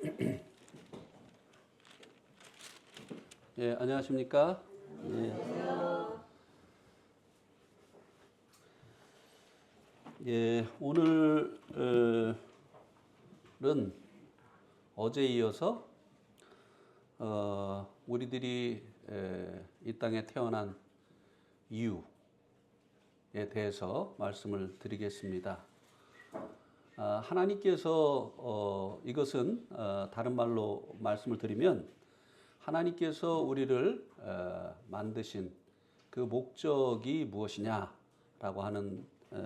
예, 안녕하십니까? 예, 오늘은 어제에 이어서 우리들이 이 땅에 태어난 이유에 대해서 말씀을 드리겠습니다. 하나님께서 이것은 다른 말로 말씀을 드리면 하나님께서 우리를 만드신 그 목적이 무엇이냐라고 하는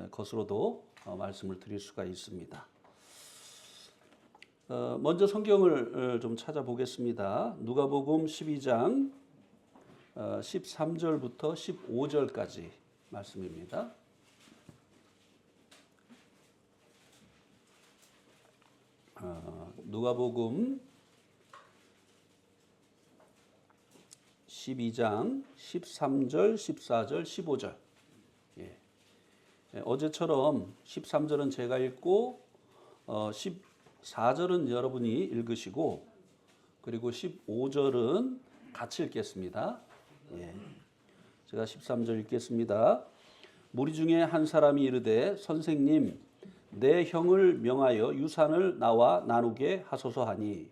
것으로도 말씀을 드릴 수가 있습니다. 먼저 성경을 좀 찾아보겠습니다. 누가복음 12장 13절부터 15절까지 말씀입니다. 누가복음 12장 13절, 14절, 15절. 예. 어제처럼 13절은 제가 읽고 14절은 여러분이 읽으시고 그리고 15절은 같이 읽겠습니다. 예. 제가 13절 읽겠습니다. 무리 중에 한 사람이 이르되 선생님 내 형을 명하여 유산을 나와 나누게 하소서 하니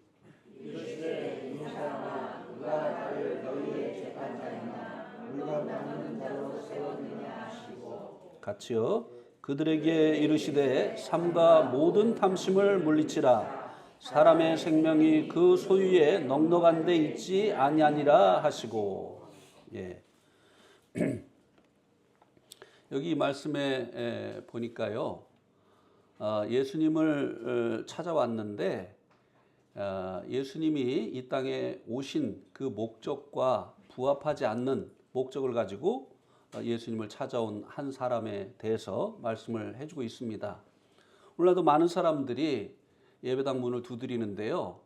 이르시되 이 사람아 누가 나를 너희의 재판장이나 물건 나누는 자로 세웠느냐 하시고 같이요. 그들에게 이르시되 삼가 모든 탐심을 물리치라 사람의 생명이 그 소유에 넉넉한 데 있지 아니하니라 하시고. 예. 여기 말씀에 보니까요. 예수님을 찾아왔는데 예수님이 이 땅에 오신 그 목적과 부합하지 않는 목적을 가지고 예수님을 찾아온 한 사람에 대해서 말씀을 해주고 있습니다. 오늘날도 많은 사람들이 예배당 문을 두드리는데요.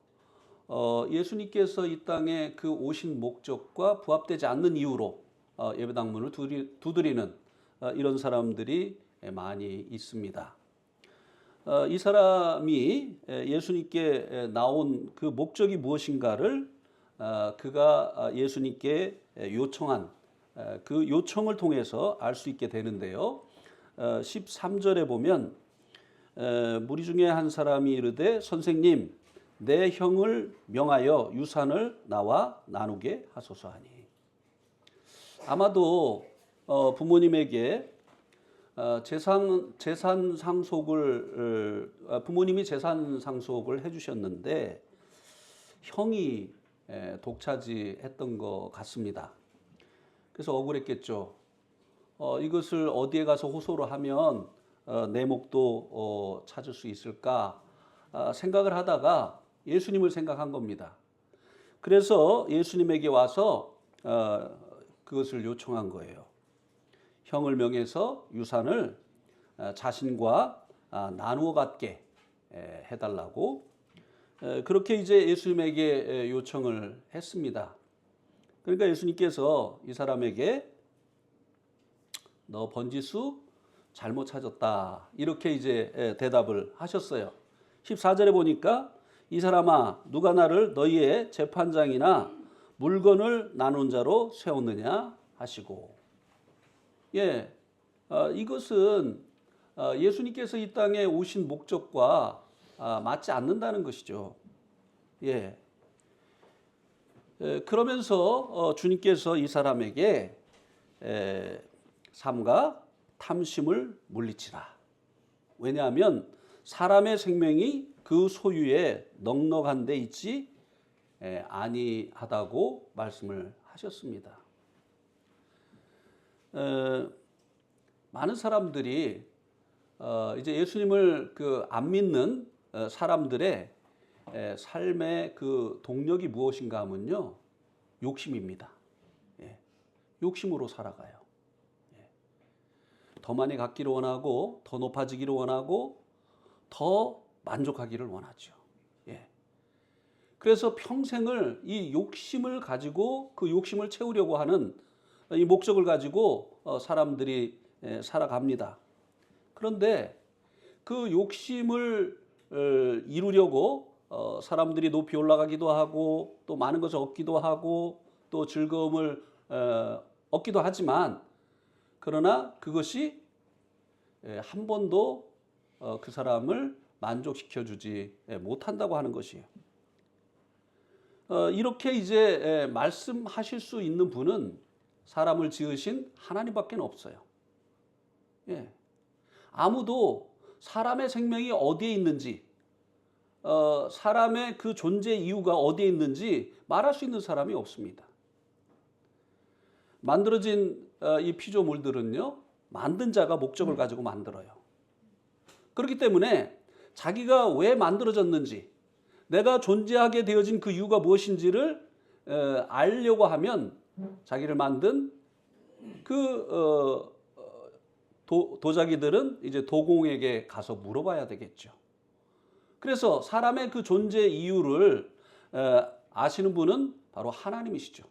예수님께서 이 땅에 그 오신 목적과 부합되지 않는 이유로 예배당 문을 두드리는 이런 사람들이 많이 있습니다. 이 사람이 예수님께 나온 그 목적이 무엇인가를 그가 예수님께 요청한 그 요청을 통해서 알 수 있게 되는데요. 13절에 보면 무리 중에 한 사람이 이르되 선생님 내 형을 명하여 유산을 나와 나누게 하소서 하니. 아마도 부모님에게 재산 상속을 부모님이 재산 상속을 해주셨는데 형이 독차지했던 것 같습니다. 그래서 억울했겠죠. 이것을 어디에 가서 호소를 하면 내 목도 찾을 수 있을까 생각을 하다가 예수님을 생각한 겁니다. 그래서 예수님에게 와서 그것을 요청한 거예요. 형을 명해서 유산을 자신과 나누어 갖게 해달라고 그렇게 이제 예수님에게 요청을 했습니다. 그러니까 예수님께서 이 사람에게 너 번지수 잘못 찾았다 이렇게 이제 대답을 하셨어요. 14절에 보니까 이 사람아 누가 나를 너희의 재판장이나 물건을 나눈 자로 세웠느냐 하시고. 예, 이것은 예수님께서 이 땅에 오신 목적과 맞지 않는다는 것이죠. 예. 그러면서 주님께서 이 사람에게 삼가 탐심을 물리치라. 왜냐하면 사람의 생명이 그 소유에 넉넉한 데 있지 아니하다고 말씀을 하셨습니다. 많은 사람들이 이제 예수님을 안 믿는 사람들의 삶의 그 동력이 무엇인가 하면요, 욕심입니다. 예, 욕심으로 살아가요. 예, 더 많이 갖기를 원하고, 더 높아지기를 원하고, 더 만족하기를 원하죠. 예, 그래서 평생을 이 욕심을 가지고 그 욕심을 채우려고 하는 이 목적을 가지고 사람들이 살아갑니다. 그런데 그 욕심을 이루려고 사람들이 높이 올라가기도 하고 또 많은 것을 얻기도 하고 또 즐거움을 얻기도 하지만 그러나 그것이 한 번도 그 사람을 만족시켜주지 못한다고 하는 것이에요. 이렇게 이제 말씀하실 수 있는 분은 사람을 지으신 하나님밖에 없어요. 예. 아무도 사람의 생명이 어디에 있는지, 사람의 그 존재 이유가 어디에 있는지 말할 수 있는 사람이 없습니다. 만들어진 이 피조물들은요, 만든 자가 목적을 가지고 만들어요. 그렇기 때문에 자기가 왜 만들어졌는지, 내가 존재하게 되어진 그 이유가 무엇인지를 알려고 하면 자기를 만든 그 도자기들은 이제 도공에게 가서 물어봐야 되겠죠. 그래서 사람의 그 존재 이유를 아시는 분은 바로 하나님이시죠.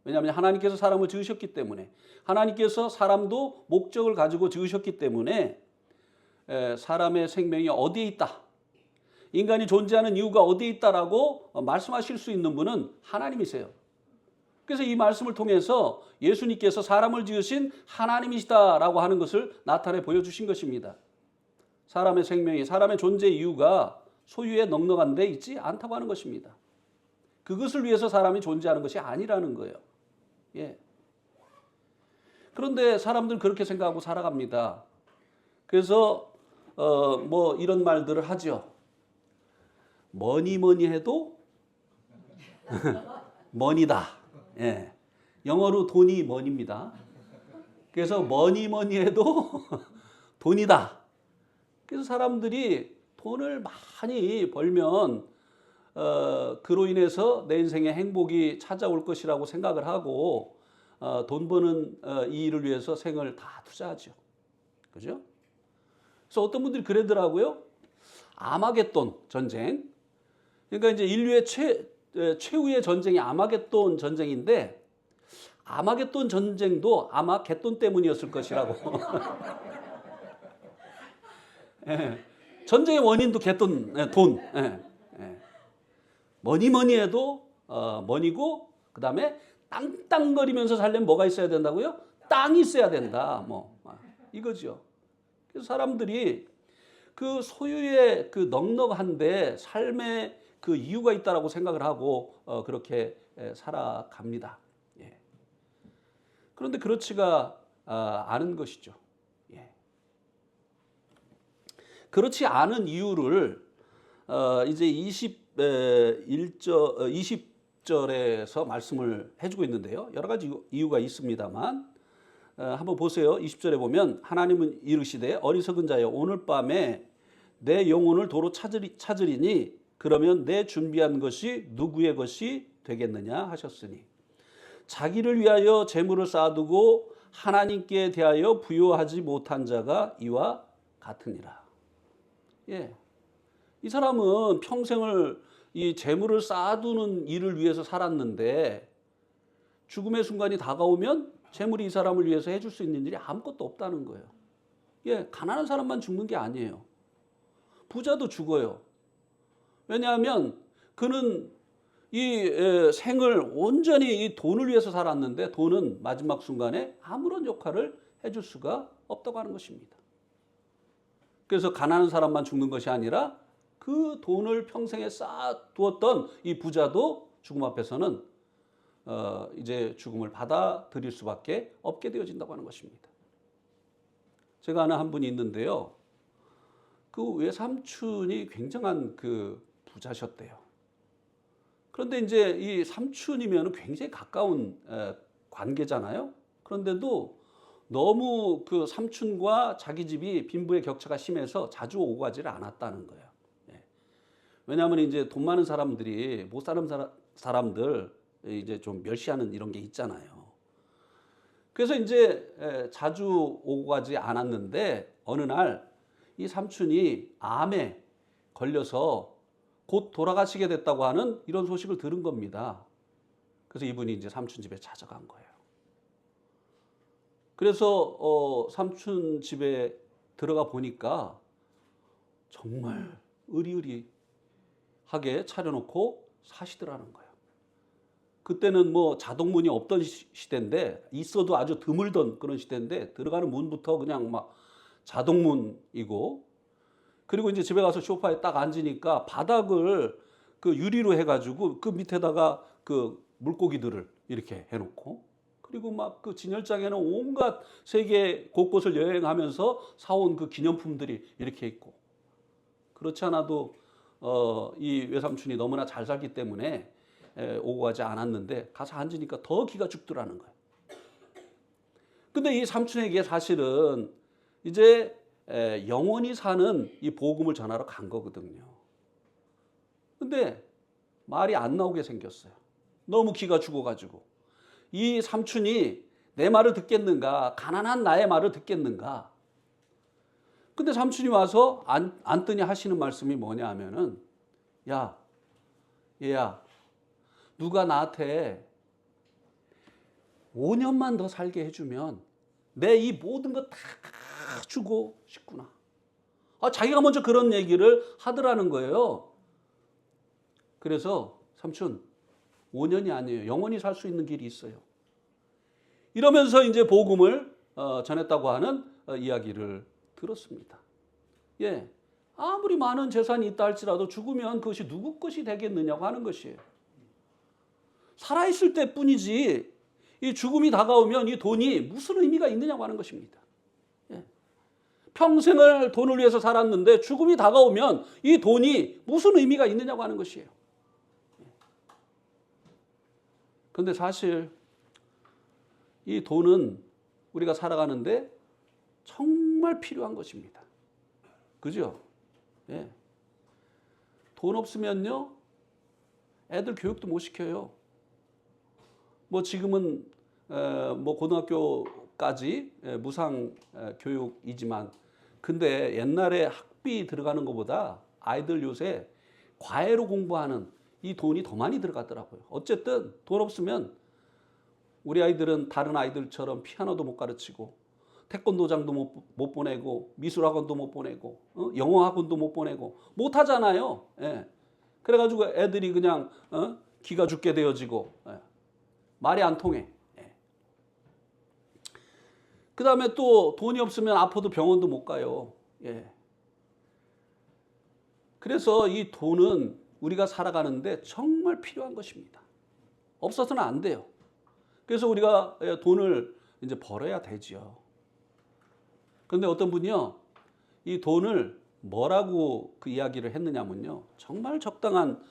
왜냐하면 하나님께서 사람을 지으셨기 때문에, 하나님께서 사람도 목적을 가지고 지으셨기 때문에 사람의 생명이 어디에 있다, 인간이 존재하는 이유가 어디에 있다라고 말씀하실 수 있는 분은 하나님이세요. 그래서 이 말씀을 통해서 예수님께서 사람을 지으신 하나님이시다라고 하는 것을 나타내 보여주신 것입니다. 사람의 생명이, 사람의 존재 이유가 소유에 넉넉한 데 있지 않다고 하는 것입니다. 그것을 위해서 사람이 존재하는 것이 아니라는 거예요. 예. 그런데 사람들은 그렇게 생각하고 살아갑니다. 그래서 뭐 이런 말들을 하죠. 뭐니 해도 머니다. 예. 영어로 돈이 머니입니다. 그래서 뭐니 해도 돈이다. 그래서 사람들이 돈을 많이 벌면 그로 인해서 내 인생에 행복이 찾아올 것이라고 생각을 하고 돈 버는 이 일을 위해서 생을 다 투자하죠. 그죠? 그래서 어떤 분들이 그러더라고요. 아마겟돈 전쟁. 그러니까 이제 인류의 최후의 전쟁이 아마겟돈 전쟁인데, 아마겟돈 전쟁도 아마 갯돈 때문이었을 것이라고. 예. 전쟁의 원인도 갯돈, 돈. 예. 예. 뭐니 해도 머니고, 그 다음에 땅땅거리면서 살려면 뭐가 있어야 된다고요? 땅이 있어야 된다. 뭐 이거죠. 그래서 사람들이 그 소유의 그 넉넉한데 삶의 그 이유가 있다라고 생각을 하고 그렇게 살아갑니다. 예. 그런데 그렇지가 않은 것이죠. 예. 그렇지 않은 이유를 이제 20절에서 말씀을 해주고 있는데요. 여러 가지 이유가 있습니다만 한번 보세요. 20절에 보면 하나님은 이르시되 어리석은 자여 오늘 밤에 내 영혼을 도로 찾으리니 그러면 내 준비한 것이 누구의 것이 되겠느냐 하셨으니, 자기를 위하여 재물을 쌓아두고 하나님께 대하여 부요하지 못한 자가 이와 같으니라. 예. 이 사람은 평생을 이 재물을 쌓아두는 일을 위해서 살았는데 죽음의 순간이 다가오면 재물이 이 사람을 위해서 해줄 수 있는 일이 아무것도 없다는 거예요. 예, 가난한 사람만 죽는 게 아니에요. 부자도 죽어요. 왜냐하면 그는 이 생을 온전히 이 돈을 위해서 살았는데 돈은 마지막 순간에 아무런 역할을 해줄 수가 없다고 하는 것입니다. 그래서 가난한 사람만 죽는 것이 아니라 그 돈을 평생에 쌓아두었던 이 부자도 죽음 앞에서는 이제 죽음을 받아들일 수밖에 없게 되어진다고 하는 것입니다. 제가 아는 한 분이 있는데요. 그 외삼촌이 굉장한 그 부자셨대요. 그런데 이제 이 삼촌이면 굉장히 가까운 관계잖아요. 그런데도 너무 그 삼촌과 자기 집이 빈부의 격차가 심해서 자주 오고 가지를 않았다는 거예요. 예. 왜냐하면 이제 돈 많은 사람들이 못 사는 사람들 이제 좀 멸시하는 이런 게 있잖아요. 그래서 이제 자주 오고 가지 않았는데 어느 날 이 삼촌이 암에 걸려서 곧 돌아가시게 됐다고 하는 이런 소식을 들은 겁니다. 그래서 이분이 이제 삼촌 집에 찾아간 거예요. 그래서 삼촌 집에 들어가 보니까 정말 의리의리하게 차려놓고 사시더라는 거예요. 그때는 뭐 자동문이 없던 시대인데, 있어도 아주 드물던 그런 시대인데, 들어가는 문부터 그냥 막 자동문이고, 그리고 이제 집에 가서 소파에 딱 앉으니까 바닥을 그 유리로 해가지고 그 밑에다가 그 물고기들을 이렇게 해놓고, 그리고 막 그 진열장에는 온갖 세계 곳곳을 여행하면서 사온 그 기념품들이 이렇게 있고, 그렇지 않아도 이 외삼촌이 너무나 잘 살기 때문에 오고 가지 않았는데, 가서 앉으니까 더 기가 죽더라는 거예요. 근데 이 삼촌에게 사실은 이제 영원히 사는 이 복음을 전하러 간 거거든요. 근데 말이 안 나오게 생겼어요. 너무 기가 죽어가지고. 이 삼촌이 내 말을 듣겠는가, 가난한 나의 말을 듣겠는가. 근데 삼촌이 와서 앉더니 하시는 말씀이 뭐냐 하면은, 야, 얘야, 누가 나한테 5년만 더 살게 해주면 내 이 모든 거 다 주고 싶구나. 자기가 먼저 그런 얘기를 하더라는 거예요. 그래서 삼촌, 5년이 아니에요. 영원히 살 수 있는 길이 있어요. 이러면서 이제 복음을 전했다고 하는 이야기를 들었습니다. 예, 아무리 많은 재산이 있다 할지라도 죽으면 그것이 누구 것이 되겠느냐고 하는 것이에요. 살아있을 때뿐이지 이 죽음이 다가오면 이 돈이 무슨 의미가 있느냐고 하는 것입니다. 예. 평생을 돈을 위해서 살았는데 죽음이 다가오면 이 돈이 무슨 의미가 있느냐고 하는 것이에요. 그런데 사실 이 돈은 우리가 살아가는데 정말 필요한 것입니다. 그죠? 예. 돈 없으면요, 애들 교육도 못 시켜요. 뭐 지금은 뭐 고등학교까지 무상 교육이지만, 근데 옛날에 학비 들어가는 것보다 아이들 요새 과외로 공부하는 이 돈이 더 많이 들어가더라고요. 어쨌든 돈 없으면 우리 아이들은 다른 아이들처럼 피아노도 못 가르치고, 태권도장도 못 보내고, 미술학원도 못 보내고, 영어학원도 못 보내고, 못 하잖아요. 예. 그래가지고 애들이 그냥 기가 죽게 되어지고, 말이 안 통해. 예. 그 다음에 또 돈이 없으면 아파도 병원도 못 가요. 예. 그래서 이 돈은 우리가 살아가는데 정말 필요한 것입니다. 없어서는 안 돼요. 그래서 우리가 돈을 이제 벌어야 되죠. 그런데 어떤 분이요, 이 돈을 뭐라고 그 이야기를 했느냐면요, 정말 적당한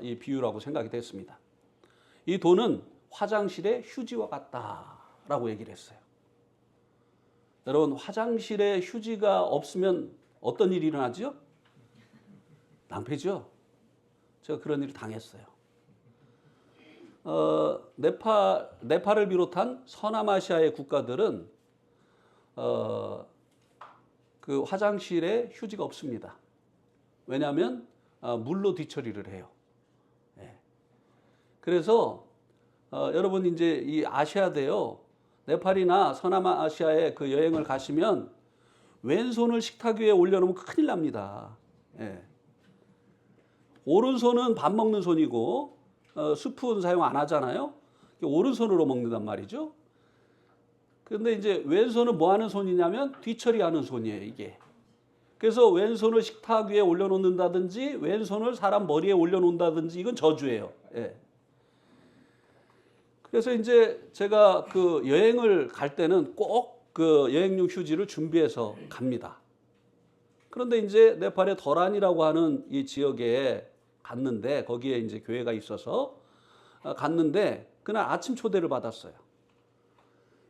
이 비유라고 생각이 됐습니다. 이 돈은 화장실의 휴지와 같다라고 얘기를 했어요. 여러분, 화장실에 휴지가 없으면 어떤 일이 일어나죠? 낭패죠. 제가 그런 일을 당했어요. 네팔을 비롯한 서남아시아의 국가들은 그 화장실에 휴지가 없습니다. 왜냐하면 물로 뒤처리를 해요. 예. 그래서 여러분 이제 이 아시아대요, 네팔이나 서남아시아에 그 여행을 가시면 왼손을 식탁 위에 올려놓으면 큰일 납니다. 예. 오른손은 밥 먹는 손이고 스푼 사용 안 하잖아요. 오른손으로 먹는단 말이죠. 그런데 이제 왼손은 뭐 하는 손이냐면 뒤처리하는 손이에요, 이게. 그래서 왼손을 식탁 위에 올려놓는다든지 왼손을 사람 머리에 올려놓는다든지, 이건 저주예요. 예. 그래서 이제 제가 그 여행을 갈 때는 꼭 그 여행용 휴지를 준비해서 갑니다. 그런데 이제 네팔의 더란이라고 하는 이 지역에 갔는데, 거기에 이제 교회가 있어서 갔는데 그날 아침 초대를 받았어요.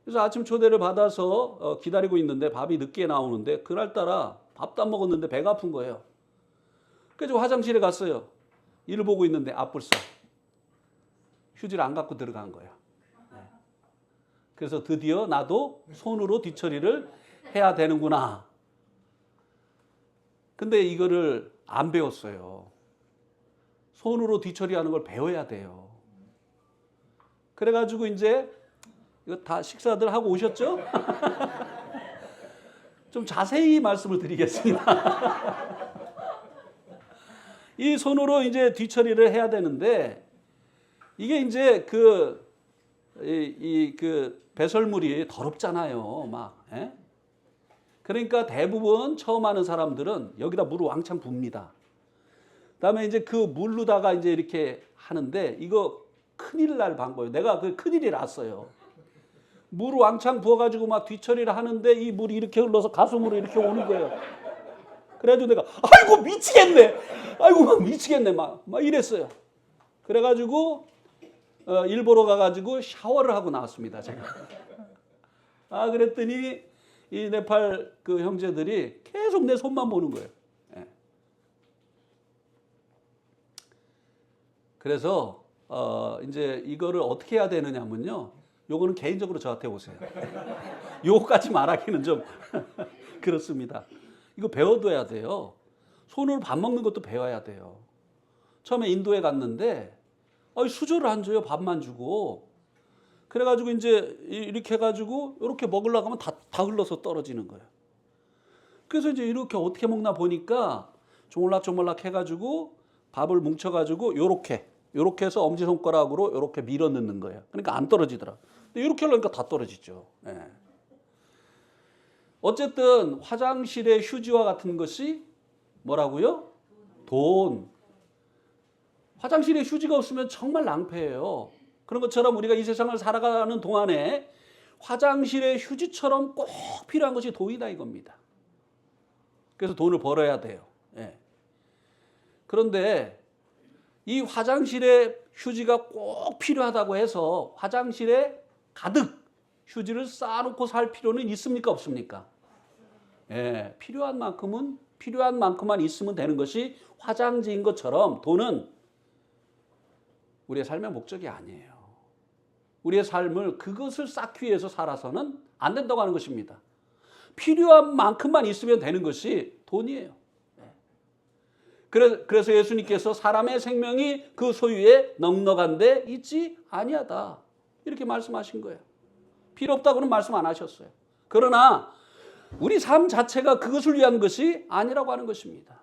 그래서 아침 초대를 받아서 기다리고 있는데 밥이 늦게 나오는데, 그날따라 밥도 안 먹었는데 배가 아픈 거예요. 그래서 화장실에 갔어요. 일을 보고 있는데 앞불싸 휴지를 안 갖고 들어간 거예요. 그래서 드디어 나도 손으로 뒤처리를 해야 되는구나. 근데 이거를 안 배웠어요. 손으로 뒤처리하는 걸 배워야 돼요. 그래가지고 이제 이거 다 식사들 하고 오셨죠? 좀 자세히 말씀을 드리겠습니다. 이 손으로 이제 뒤처리를 해야 되는데 이게 이제 그 배설물이 더럽잖아요. 막. 예? 그러니까 대부분 처음 하는 사람들은 여기다 물을 왕창 붓니다. 그다음에 이제 그 물로다가 이제 이렇게 하는데 이거 큰일 날 방법이에요. 내가 그 큰일이 났어요. 물을 왕창 부어가지고 막 뒤처리를 하는데 이 물이 이렇게 흘러서 가슴으로 이렇게 오는 거예요. 그래가지고 내가 아이고 미치겠네. 아이고 막 미치겠네. 막 이랬어요. 그래가지고 일보러 가가지고 샤워를 하고 나왔습니다. 제가. 그랬더니 이 네팔 그 형제들이 계속 내 손만 보는 거예요. 예. 그래서 이제 이거를 어떻게 해야 되느냐면요. 요거는 개인적으로 저한테 오세요. 요거까지 말하기는 좀 그렇습니다. 이거 배워둬야 돼요. 손으로 밥 먹는 것도 배워야 돼요. 처음에 인도에 갔는데 수저를 안 줘요. 밥만 주고. 그래가지고 이제 이렇게 해가지고 이렇게 먹으려고 하면 다 흘러서 떨어지는 거예요. 그래서 이제 이렇게 어떻게 먹나 보니까 조물락조물락 해가지고 밥을 뭉쳐가지고 요렇게 해서 엄지손가락으로 요렇게 밀어 넣는 거예요. 그러니까 안 떨어지더라. 근데 이렇게 하려니까 다 떨어지죠. 예. 어쨌든 화장실의 휴지와 같은 것이 뭐라고요? 돈. 화장실에 휴지가 없으면 정말 낭패예요. 그런 것처럼 우리가 이 세상을 살아가는 동안에 화장실의 휴지처럼 꼭 필요한 것이 돈이다 이겁니다. 그래서 돈을 벌어야 돼요. 예. 그런데 이 화장실에 휴지가 꼭 필요하다고 해서 화장실에 가득 휴지를 쌓아놓고 살 필요는 있습니까? 없습니까? 예, 필요한 만큼만 있으면 되는 것이 화장지인 것처럼 돈은 우리의 삶의 목적이 아니에요. 우리의 삶을 그것을 쌓기 위해서 살아서는 안 된다고 하는 것입니다. 필요한 만큼만 있으면 되는 것이 돈이에요. 그래서 예수님께서 사람의 생명이 그 소유에 넉넉한데 있지 아니하다. 이렇게 말씀하신 거예요. 필요 없다고는 말씀 안 하셨어요. 그러나 우리 삶 자체가 그것을 위한 것이 아니라고 하는 것입니다.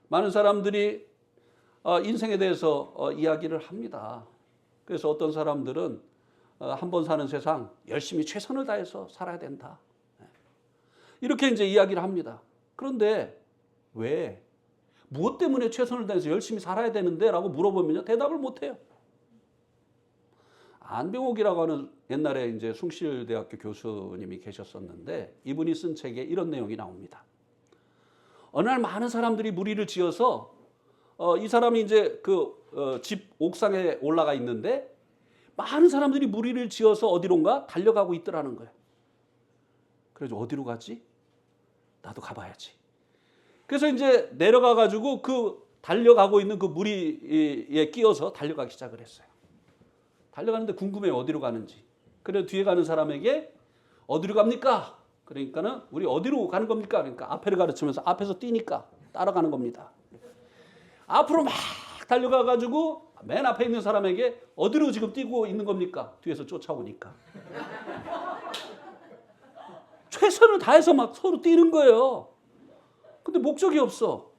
많은 사람들이 인생에 대해서 이야기를 합니다. 그래서 어떤 사람들은 한 번 사는 세상 열심히 최선을 다해서 살아야 된다. 이렇게 이제 이야기를 합니다. 그런데 왜? 무엇 때문에 최선을 다해서 열심히 살아야 되는데? 라고 물어보면요. 대답을 못 해요. 안병옥이라고 하는 옛날에 이제 숭실대학교 교수님이 계셨었는데 이분이 쓴 책에 이런 내용이 나옵니다. 어느 날 많은 사람들이 무리를 지어서 이 사람이 이제 집 옥상에 올라가 있는데 많은 사람들이 무리를 지어서 어디론가 달려가고 있더라는 거예요. 그래서 어디로 가지? 나도 가봐야지. 그래서 이제 내려가 가지고 그 달려가고 있는 그 무리에 끼어서 달려가기 시작을 했어요. 달려가는데 궁금해요. 어디로 가는지. 그래서 뒤에 가는 사람에게 어디로 갑니까? 그러니까는 우리 어디로 가는 겁니까? 그러니까 앞에를 가르치면서 앞에서 뛰니까 따라가는 겁니다. 앞으로 막 달려가 가지고 맨 앞에 있는 사람에게 어디로 지금 뛰고 있는 겁니까? 뒤에서 쫓아오니까. 최선을 다해서 막 서로 뛰는 거예요. 근데 목적이 없어.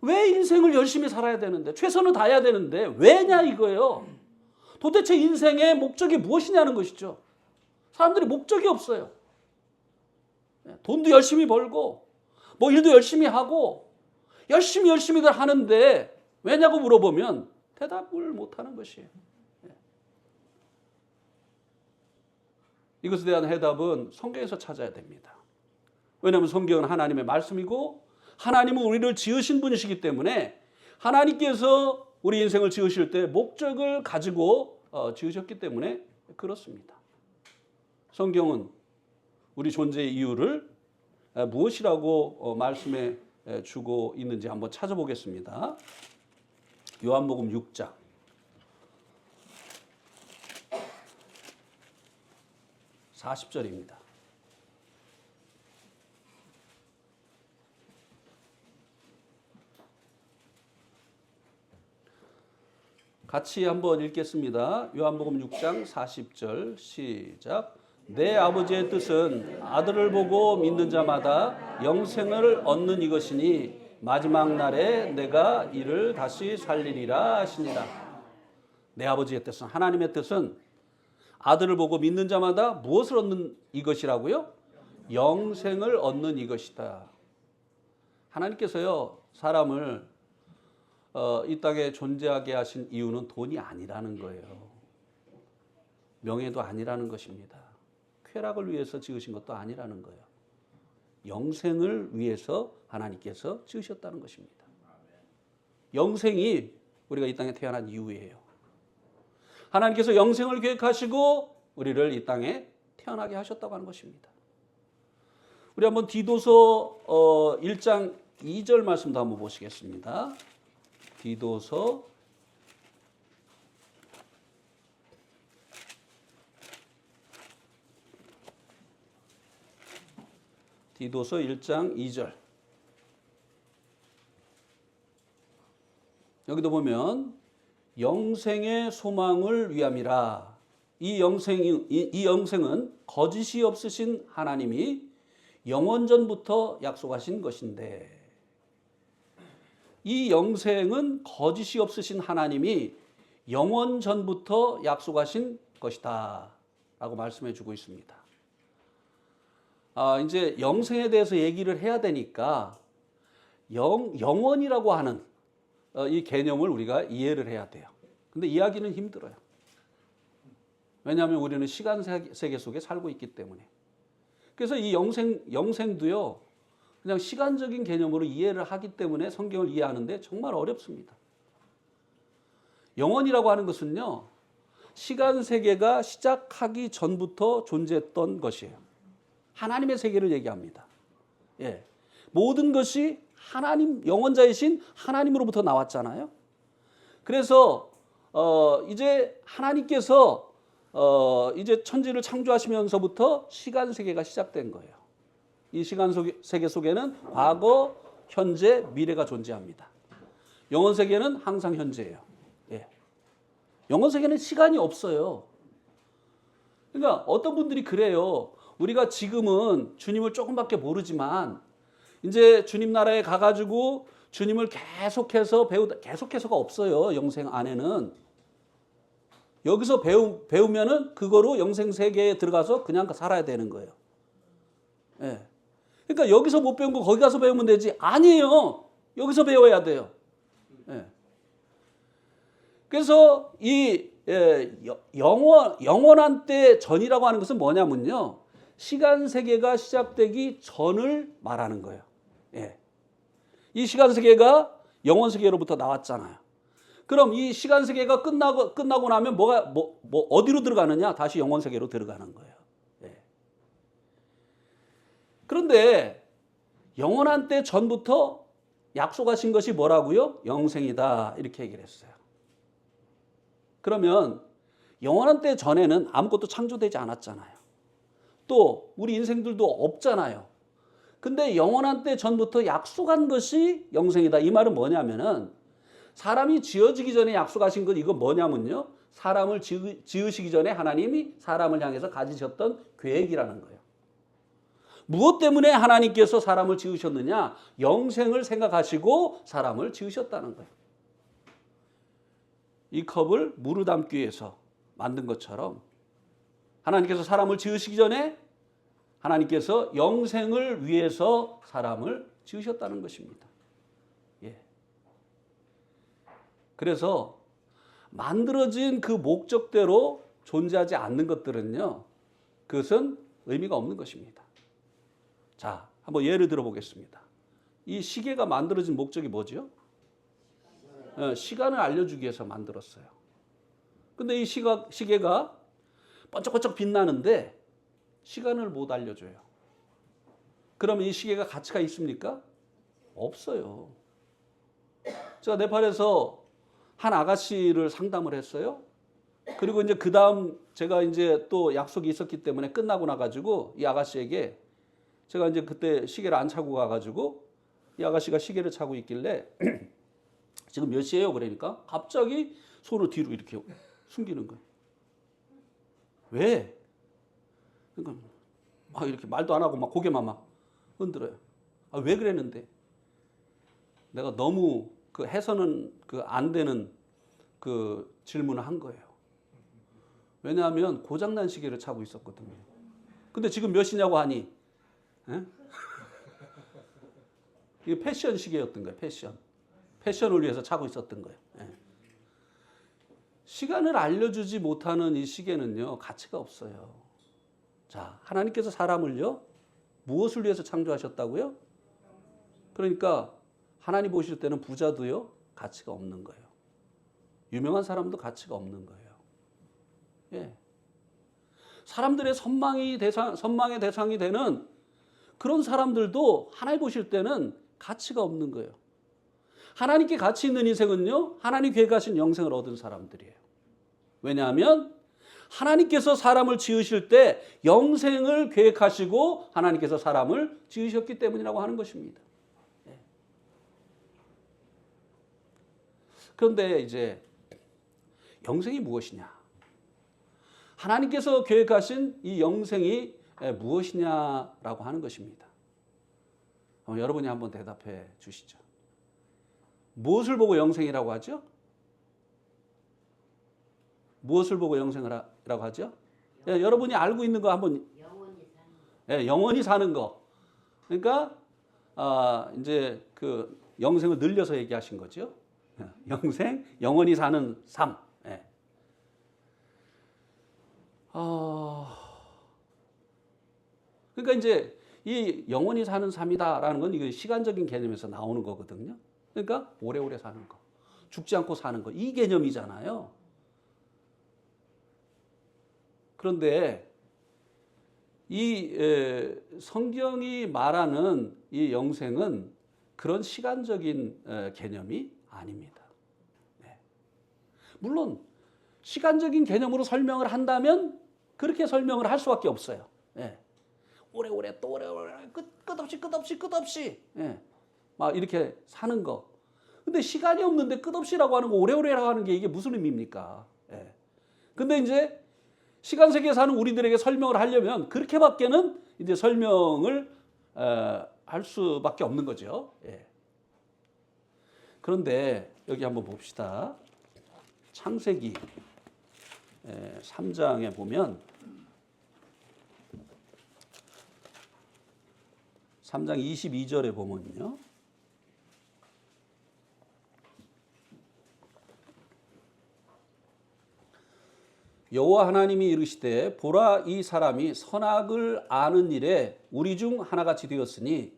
왜 인생을 열심히 살아야 되는데? 최선을 다해야 되는데 왜냐 이거예요. 도대체 인생의 목적이 무엇이냐는 것이죠. 사람들이 목적이 없어요. 돈도 열심히 벌고 뭐 일도 열심히 하고 열심히들 하는데 왜냐고 물어보면 대답을 못하는 것이에요. 이것에 대한 해답은 성경에서 찾아야 됩니다. 왜냐하면 성경은 하나님의 말씀이고 하나님은 우리를 지으신 분이시기 때문에 하나님께서 우리 인생을 지으실 때 목적을 가지고 지으셨기 때문에 그렇습니다. 성경은 우리 존재의 이유를 무엇이라고 말씀해 주고 있는지 한번 찾아보겠습니다. 요한복음 6장 40절입니다. 같이 한번 읽겠습니다. 요한복음 6장 40절 시작. 내 아버지의 뜻은 아들을 보고 믿는 자마다 영생을 얻는 이것이니 마지막 날에 내가 이를 다시 살리리라 하시니라. 내 아버지의 뜻은, 하나님의 뜻은 아들을 보고 믿는 자마다 무엇을 얻는 이것이라고요? 영생을 얻는 이것이다. 하나님께서요, 사람을 이 땅에 존재하게 하신 이유는 돈이 아니라는 거예요. 명예도 아니라는 것입니다. 쾌락을 위해서 지으신 것도 아니라는 거예요. 영생을 위해서 하나님께서 지으셨다는 것입니다. 영생이 우리가 이 땅에 태어난 이유예요. 하나님께서 영생을 계획하시고 우리를 이 땅에 태어나게 하셨다고 하는 것입니다. 우리 한번 디도서 1장 2절 말씀도 한번 보시겠습니다. 디도서 1장 2절. 여기도 보면 영생의 소망을 위함이라. 이 영생은 거짓이 없으신 하나님이 영원전부터 약속하신 것인데, 이 영생은 거짓이 없으신 하나님이 영원전부터 약속하신 것이다 라고 말씀해 주고 있습니다. 이제 영생에 대해서 얘기를 해야 되니까 영원이라고 하는 이 개념을 우리가 이해를 해야 돼요. 근데 이해하기는 힘들어요. 왜냐하면 우리는 시간 세계 속에 살고 있기 때문에. 그래서 이 영생도요, 그냥 시간적인 개념으로 이해를 하기 때문에 성경을 이해하는데 정말 어렵습니다. 영원이라고 하는 것은요, 시간 세계가 시작하기 전부터 존재했던 것이에요. 하나님의 세계를 얘기합니다. 예. 모든 것이 하나님, 영원자이신 하나님으로부터 나왔잖아요. 그래서 이제 하나님께서 이제 천지를 창조하시면서부터 시간 세계가 시작된 거예요. 이 시간 세계 속에는 과거, 현재, 미래가 존재합니다. 영원 세계는 항상 현재예요. 예. 영원 세계는 시간이 없어요. 그러니까 어떤 분들이 그래요. 우리가 지금은 주님을 조금밖에 모르지만 이제 주님 나라에 가가지고 주님을 계속해서 계속해서가 없어요. 영생 안에는. 여기서 배우면은 그거로 영생 세계에 들어가서 그냥 살아야 되는 거예요. 예. 그러니까 여기서 못 배운 거 거기 가서 배우면 되지. 아니에요. 여기서 배워야 돼요. 예. 그래서 이 영원한 때 전이라고 하는 것은 뭐냐면요, 시간 세계가 시작되기 전을 말하는 거예요. 예. 이 시간 세계가 영원 세계로부터 나왔잖아요. 그럼 이 시간 세계가 끝나고 나면 어디로 들어가느냐? 다시 영원 세계로 들어가는 거예요. 예. 그런데 영원한 때 전부터 약속하신 것이 뭐라고요? 영생이다. 이렇게 얘기를 했어요. 그러면 영원한 때 전에는 아무것도 창조되지 않았잖아요. 또 우리 인생들도 없잖아요. 근데 영원한 때 전부터 약속한 것이 영생이다. 이 말은 뭐냐면은 사람이 지어지기 전에 약속하신 것, 이건 뭐냐면요, 사람을 지으시기 전에 하나님이 사람을 향해서 가지셨던 계획이라는 거예요. 무엇 때문에 하나님께서 사람을 지으셨느냐? 영생을 생각하시고 사람을 지으셨다는 거예요. 이 컵을 물을 담기 위해서 만든 것처럼 하나님께서 사람을 지으시기 전에 하나님께서 영생을 위해서 사람을 지으셨다는 것입니다. 예. 그래서 만들어진 그 목적대로 존재하지 않는 것들은요, 그것은 의미가 없는 것입니다. 자, 한번 예를 들어 보겠습니다. 이 시계가 만들어진 목적이 뭐죠? 시간을 알려주기 위해서 만들었어요. 근데 이 시계가 번쩍번쩍 빛나는데 시간을 못 알려줘요. 그러면 이 시계가 가치가 있습니까? 없어요. 제가 네팔에서 한 아가씨를 상담을 했어요. 그리고 이제 그 다음 제가 이제 또 약속이 있었기 때문에 끝나고 나가지고 이 아가씨에게 제가 이제 그때 시계를 안 차고 가가지고 이 아가씨가 시계를 차고 있길래 지금 몇 시예요? 그러니까 갑자기 손을 뒤로 이렇게 숨기는 거예요. 왜? 그러니까 막 이렇게 말도 안 하고 막 고개만 막 흔들어요. 아, 왜 그랬는데? 내가 너무 그 해서는 그 안 되는 그 질문을 한 거예요. 왜냐하면 고장난 시계를 차고 있었거든요. 근데 지금 몇 시냐고 하니, 에? 이게 패션 시계였던 거예요. 패션을 위해서 차고 있었던 거예요. 예. 시간을 알려주지 못하는 이 시계는요, 가치가 없어요. 자, 하나님께서 사람을요, 무엇을 위해서 창조하셨다고요? 그러니까 하나님 보실 때는 부자도요, 가치가 없는 거예요. 유명한 사람도 가치가 없는 거예요. 예. 사람들의 선망의 대상이 되는 그런 사람들도 하나님 보실 때는 가치가 없는 거예요. 하나님께 가치 있는 인생은요, 하나님 계획하신 영생을 얻은 사람들이에요. 왜냐하면 하나님께서 사람을 지으실 때 영생을 계획하시고 하나님께서 사람을 지으셨기 때문이라고 하는 것입니다. 그런데 이제 영생이 무엇이냐? 하나님께서 계획하신 이 영생이 무엇이냐라고 하는 것입니다. 여러분이 한번 대답해 주시죠. 무엇을 보고 영생이라고 하죠? 무엇을 보고 영생이라고 하죠? 예, 여러분이 알고 있는 거 한번. 영원히 사는 거. 그러니까 이제 그 영생을 늘려서 얘기하신 거죠. 영생, 영원히 사는 삶. 예. 그러니까 이제 이 영원히 사는 삶이다라는 건 이게 시간적인 개념에서 나오는 거거든요. 그러니까 오래오래 사는 거, 죽지 않고 사는 거, 이 개념이잖아요. 그런데 이 성경이 말하는 이 영생은 그런 시간적인 개념이 아닙니다. 네. 물론 시간적인 개념으로 설명을 한다면 그렇게 설명을 할 수밖에 없어요. 네. 오래오래 또 오래오래 끝없이 네. 막 이렇게 사는 거. 근데 시간이 없는데 끝없이라고 하는 거, 오래오래라고 하는 게 이게 무슨 의미입니까? 네. 근데 이제 시간 세계에 사는 우리들에게 설명을 하려면 그렇게밖에는 이제 설명을 할 수밖에 없는 거죠. 예. 그런데 여기 한번 봅시다. 창세기 3장에 보면 3장 22절에 보면요. 여호와 하나님이 이르시되 보라 이 사람이 선악을 아는 일에 우리 중 하나같이 되었으니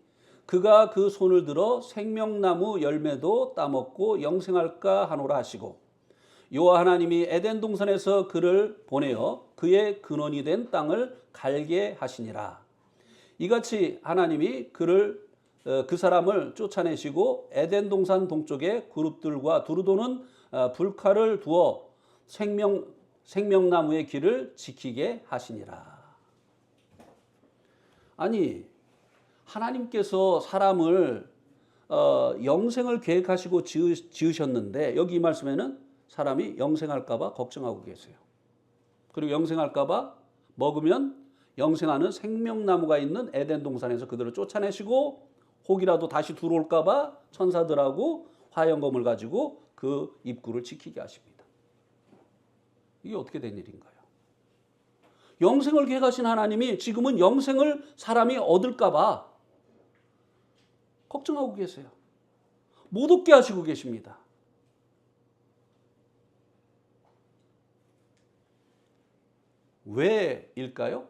그가 그 손을 들어 생명나무 열매도 따먹고 영생할까 하노라 하시고 여호와 하나님이 에덴 동산에서 그를 보내어 그의 근원이 된 땅을 갈게 하시니라. 이같이 하나님이 그 사람을 쫓아내시고 에덴 동산 동쪽에 그룹들과 두루 도는 불칼을 두어 생명나무의 길을 지키게 하시니라. 아니, 하나님께서 사람을 영생을 계획하시고 지으셨는데 여기 이 말씀에는 사람이 영생할까 봐 걱정하고 계세요. 그리고 영생할까 봐 먹으면 영생하는 생명나무가 있는 에덴 동산에서 그들을 쫓아내시고 혹이라도 다시 들어올까 봐 천사들하고 화염검을 가지고 그 입구를 지키게 하십니다. 이게 어떻게 된 일인가요? 영생을 계획하신 하나님이 지금은 영생을 사람이 얻을까 봐 걱정하고 계세요. 못 얻게 하시고 계십니다. 왜일까요?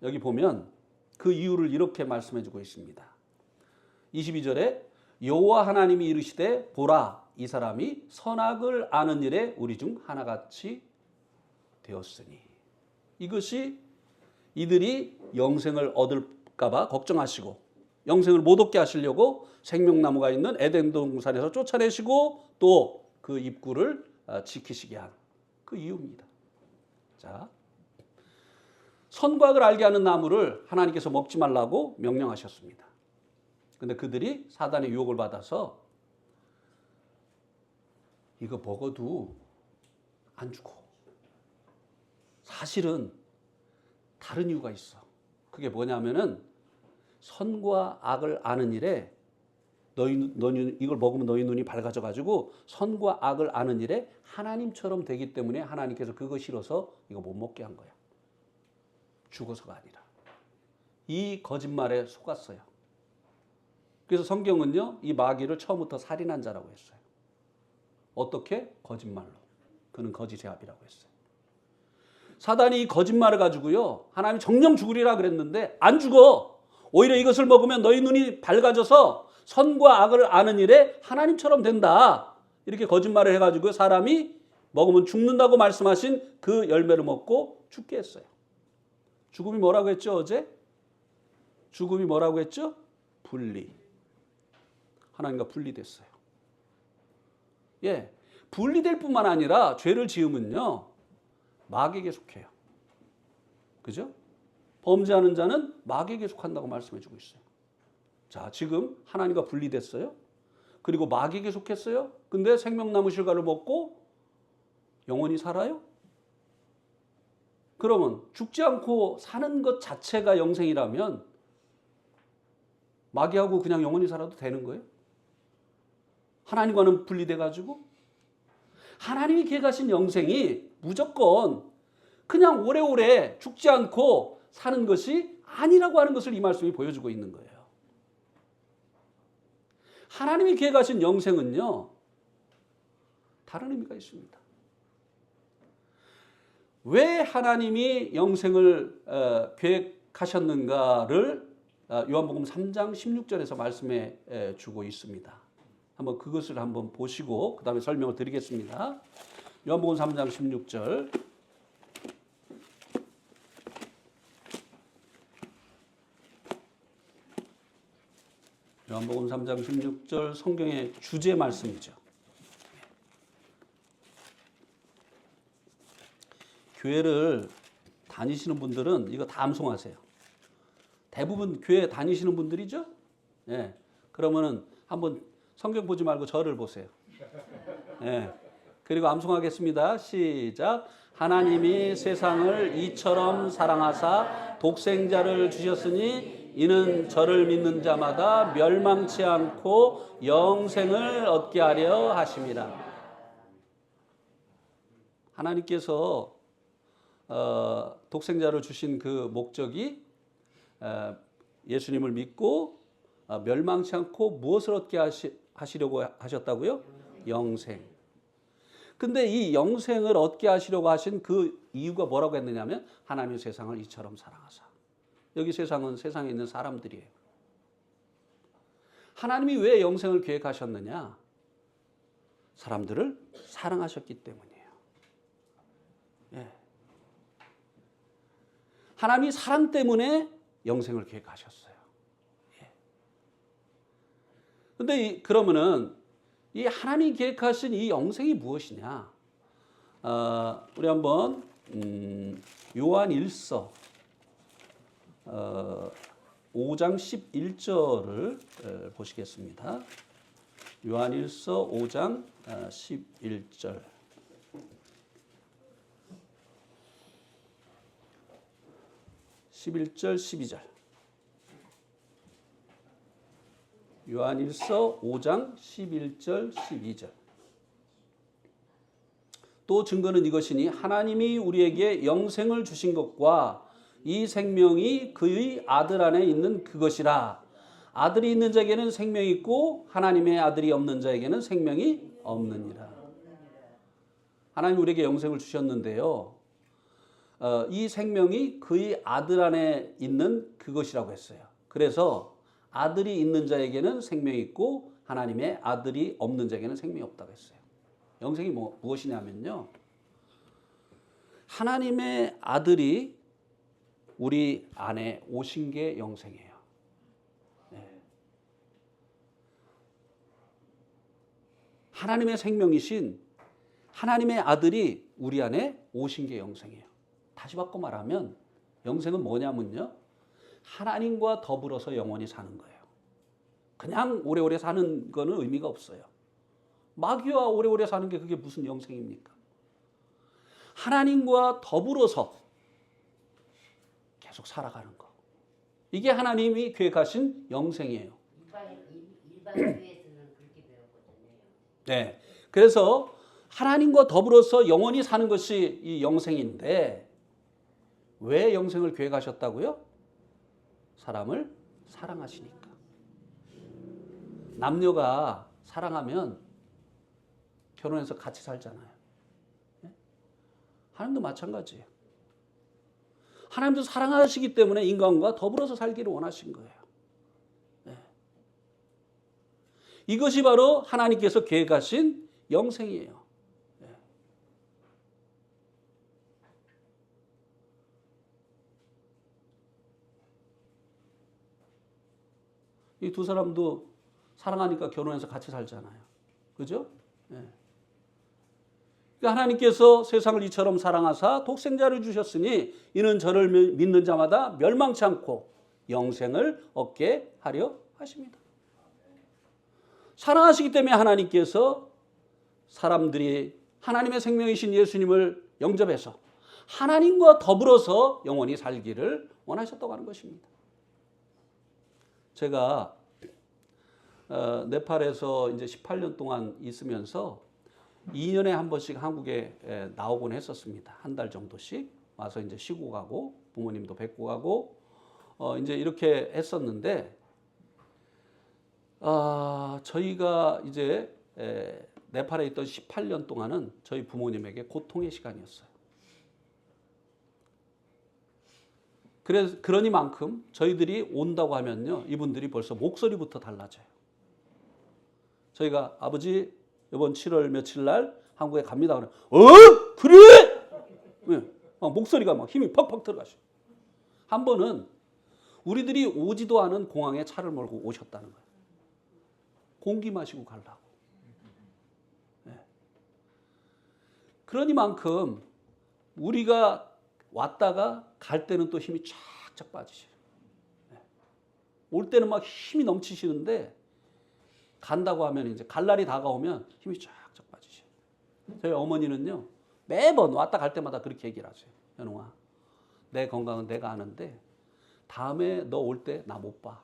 여기 보면 그 이유를 이렇게 말씀해 주고 있습니다. 22절에 여호와 하나님이 이르시되 보라 이 사람이 선악을 아는 일에 우리 중 하나같이 되었으니 이것이 이들이 영생을 얻을까 봐 걱정하시고 영생을 못 얻게 하시려고 생명나무가 있는 에덴 동산에서 쫓아내시고 또 그 입구를 지키시게 한 그 이유입니다. 자, 선과 악을 알게 하는 나무를 하나님께서 먹지 말라고 명령하셨습니다. 근데 그들이 사단의 유혹을 받아서 이거 먹어도 안 죽어. 사실은 다른 이유가 있어. 그게 뭐냐면은 선과 악을 아는 일에 너희 이걸 먹으면 너희 눈이 밝아져 가지고 선과 악을 아는 일에 하나님처럼 되기 때문에 하나님께서 그거 싫어서 이거 못 먹게 한 거야. 죽어서가 아니라. 이 거짓말에 속았어요. 그래서 성경은요, 이 마귀를 처음부터 살인한 자라고 했어요. 어떻게? 거짓말로. 그는 거짓의 아비라고 했어요. 사단이 이 거짓말을 가지고요, 하나님이 정령 죽으리라 그랬는데 안 죽어. 오히려 이것을 먹으면 너희 눈이 밝아져서 선과 악을 아는 일에 하나님처럼 된다. 이렇게 거짓말을 해가지고 사람이 먹으면 죽는다고 말씀하신 그 열매를 먹고 죽게 했어요. 죽음이 뭐라고 했죠, 어제? 죽음이 뭐라고 했죠? 분리. 하나님과 분리됐어요. 예, 분리될 뿐만 아니라 죄를 지으면요, 마귀에게 속해요. 그죠? 범죄하는 자는 마귀에게 속한다고 말씀해주고 있어요. 자, 지금 하나님과 분리됐어요. 그리고 마귀에게 속했어요. 근데 생명나무 실과를 먹고 영원히 살아요? 그러면 죽지 않고 사는 것 자체가 영생이라면 마귀하고 그냥 영원히 살아도 되는 거예요? 하나님과는 분리돼 가지고 하나님이 계획하신 영생이 무조건 그냥 오래오래 죽지 않고 사는 것이 아니라고 하는 것을 이 말씀이 보여주고 있는 거예요. 하나님이 계획하신 영생은요, 다른 의미가 있습니다. 왜 하나님이 영생을 계획하셨는가를 요한복음 3장 16절에서 말씀해 주고 있습니다. 한번 그것을 한번 보시고 그 다음에 설명을 드리겠습니다. 요한복음 3장 16절. 요한복음 3장 16절 성경의 주제 말씀이죠. 교회를 다니시는 분들은 이거 다 암송하세요. 대부분 교회 다니시는 분들이죠. 예. 그러면은 한번 성경 보지 말고 저를 보세요. 예. 그리고 암송하겠습니다. 시작. 하나님이 세상을 이처럼 사랑하사 독생자를 주셨으니 이는 저를 믿는 자마다 멸망치 않고 영생을 얻게 하려 하심이라. 하나님께서 독생자를 주신 그 목적이 예수님을 믿고 멸망치 않고 무엇을 얻게 하시려고 하셨다고요? 영생. 근데 이 영생을 얻게 하시려고 하신 그 이유가 뭐라고 했느냐면 하나님의 세상을 이처럼 사랑하사. 여기 세상은 세상에 있는 사람들이에요. 하나님이 왜 영생을 계획하셨느냐? 사람들을 사랑하셨기 때문이에요. 예. 하나님이 사랑 때문에 영생을 계획하셨어요. 예. 근데 그러면은 이 하나님이 계획하신 이 영생이 무엇이냐? 우리 한번 요한 1서 5장 11절을 보시겠습니다. 요한 1서 5장 11절. (11절) (12절) 요한 1서 5장 11절 12절. 또 증거는 이것이니 하나님이 우리에게 영생을 주신 것과 이 생명이 그의 아들 안에 있는 그것이라. 아들이 있는 자에게는 생명이 있고 하나님의 아들이 없는 자에게는 생명이 없느니라. 하나님 우리에게 영생을 주셨는데요, 이 생명이 그의 아들 안에 있는 그것이라고 했어요. 그래서 아들이 있는 자에게는 생명이 있고 하나님의 아들이 없는 자에게는 생명이 없다고 했어요. 영생이 무엇이냐면요, 하나님의 아들이 우리 안에 오신 게 영생이에요. 네. 하나님의 생명이신 하나님의 아들이 우리 안에 오신 게 영생이에요. 다시 바꿔 말하면 영생은 뭐냐면요, 하나님과 더불어서 영원히 사는 거예요. 그냥 오래오래 사는 거는 의미가 없어요. 마귀와 오래오래 사는 게 그게 무슨 영생입니까? 하나님과 더불어서 계속 살아가는 거. 이게 하나님이 계획하신 영생이에요. 일반 교회에서는 그렇게 배웠거든요. 네. 그래서 하나님과 더불어서 영원히 사는 것이 이 영생인데 왜 영생을 계획하셨다고요? 사람을 사랑하시니까. 남녀가 사랑하면 결혼해서 같이 살잖아요. 하나님도 마찬가지예요. 하나님도 사랑하시기 때문에 인간과 더불어서 살기를 원하신 거예요. 이것이 바로 하나님께서 계획하신 영생이에요. 이 두 사람도 사랑하니까 결혼해서 같이 살잖아요. 그죠? 그러니까 하나님께서 세상을 이처럼 사랑하사 독생자를 주셨으니 이는 저를 믿는 자마다 멸망치 않고 영생을 얻게 하려 하십니다. 사랑하시기 때문에 하나님께서 사람들이 하나님의 생명이신 예수님을 영접해서 하나님과 더불어서 영원히 살기를 원하셨다고 하는 것입니다. 제가 네팔에서 이제 18년 동안 있으면서 2년에 한 번씩 한국에 나오곤 했었습니다. 한 달 정도씩 와서 이제 쉬고 가고 부모님도 뵙고 가고 이제 이렇게 했었는데 저희가 이제 네팔에 있던 18년 동안은 저희 부모님에게 고통의 시간이었어요. 그러니만큼 저희들이 온다고 하면요, 이분들이 벌써 목소리부터 달라져요. 저희가 아버지 이번 7월 며칠 날 한국에 갑니다. 그러면 그래? 네. 목소리가 막 힘이 팍팍 들어가셔. 한 번은 우리들이 오지도 않은 공항에 차를 몰고 오셨다는 거예요. 공기 마시고 가려고. 네. 그러니만큼 우리가 왔다가 갈 때는 또 힘이 쫙쫙 빠지셔요. 네. 올 때는 막 힘이 넘치시는데 간다고 하면 이제 갈 날이 다가오면 힘이 쫙쫙 빠지셔요. 저희 어머니는요, 매번 왔다 갈 때마다 그렇게 얘기를 하세요. 현웅아, 내 건강은 내가 아는데 다음에 너 올 때 나 못 봐.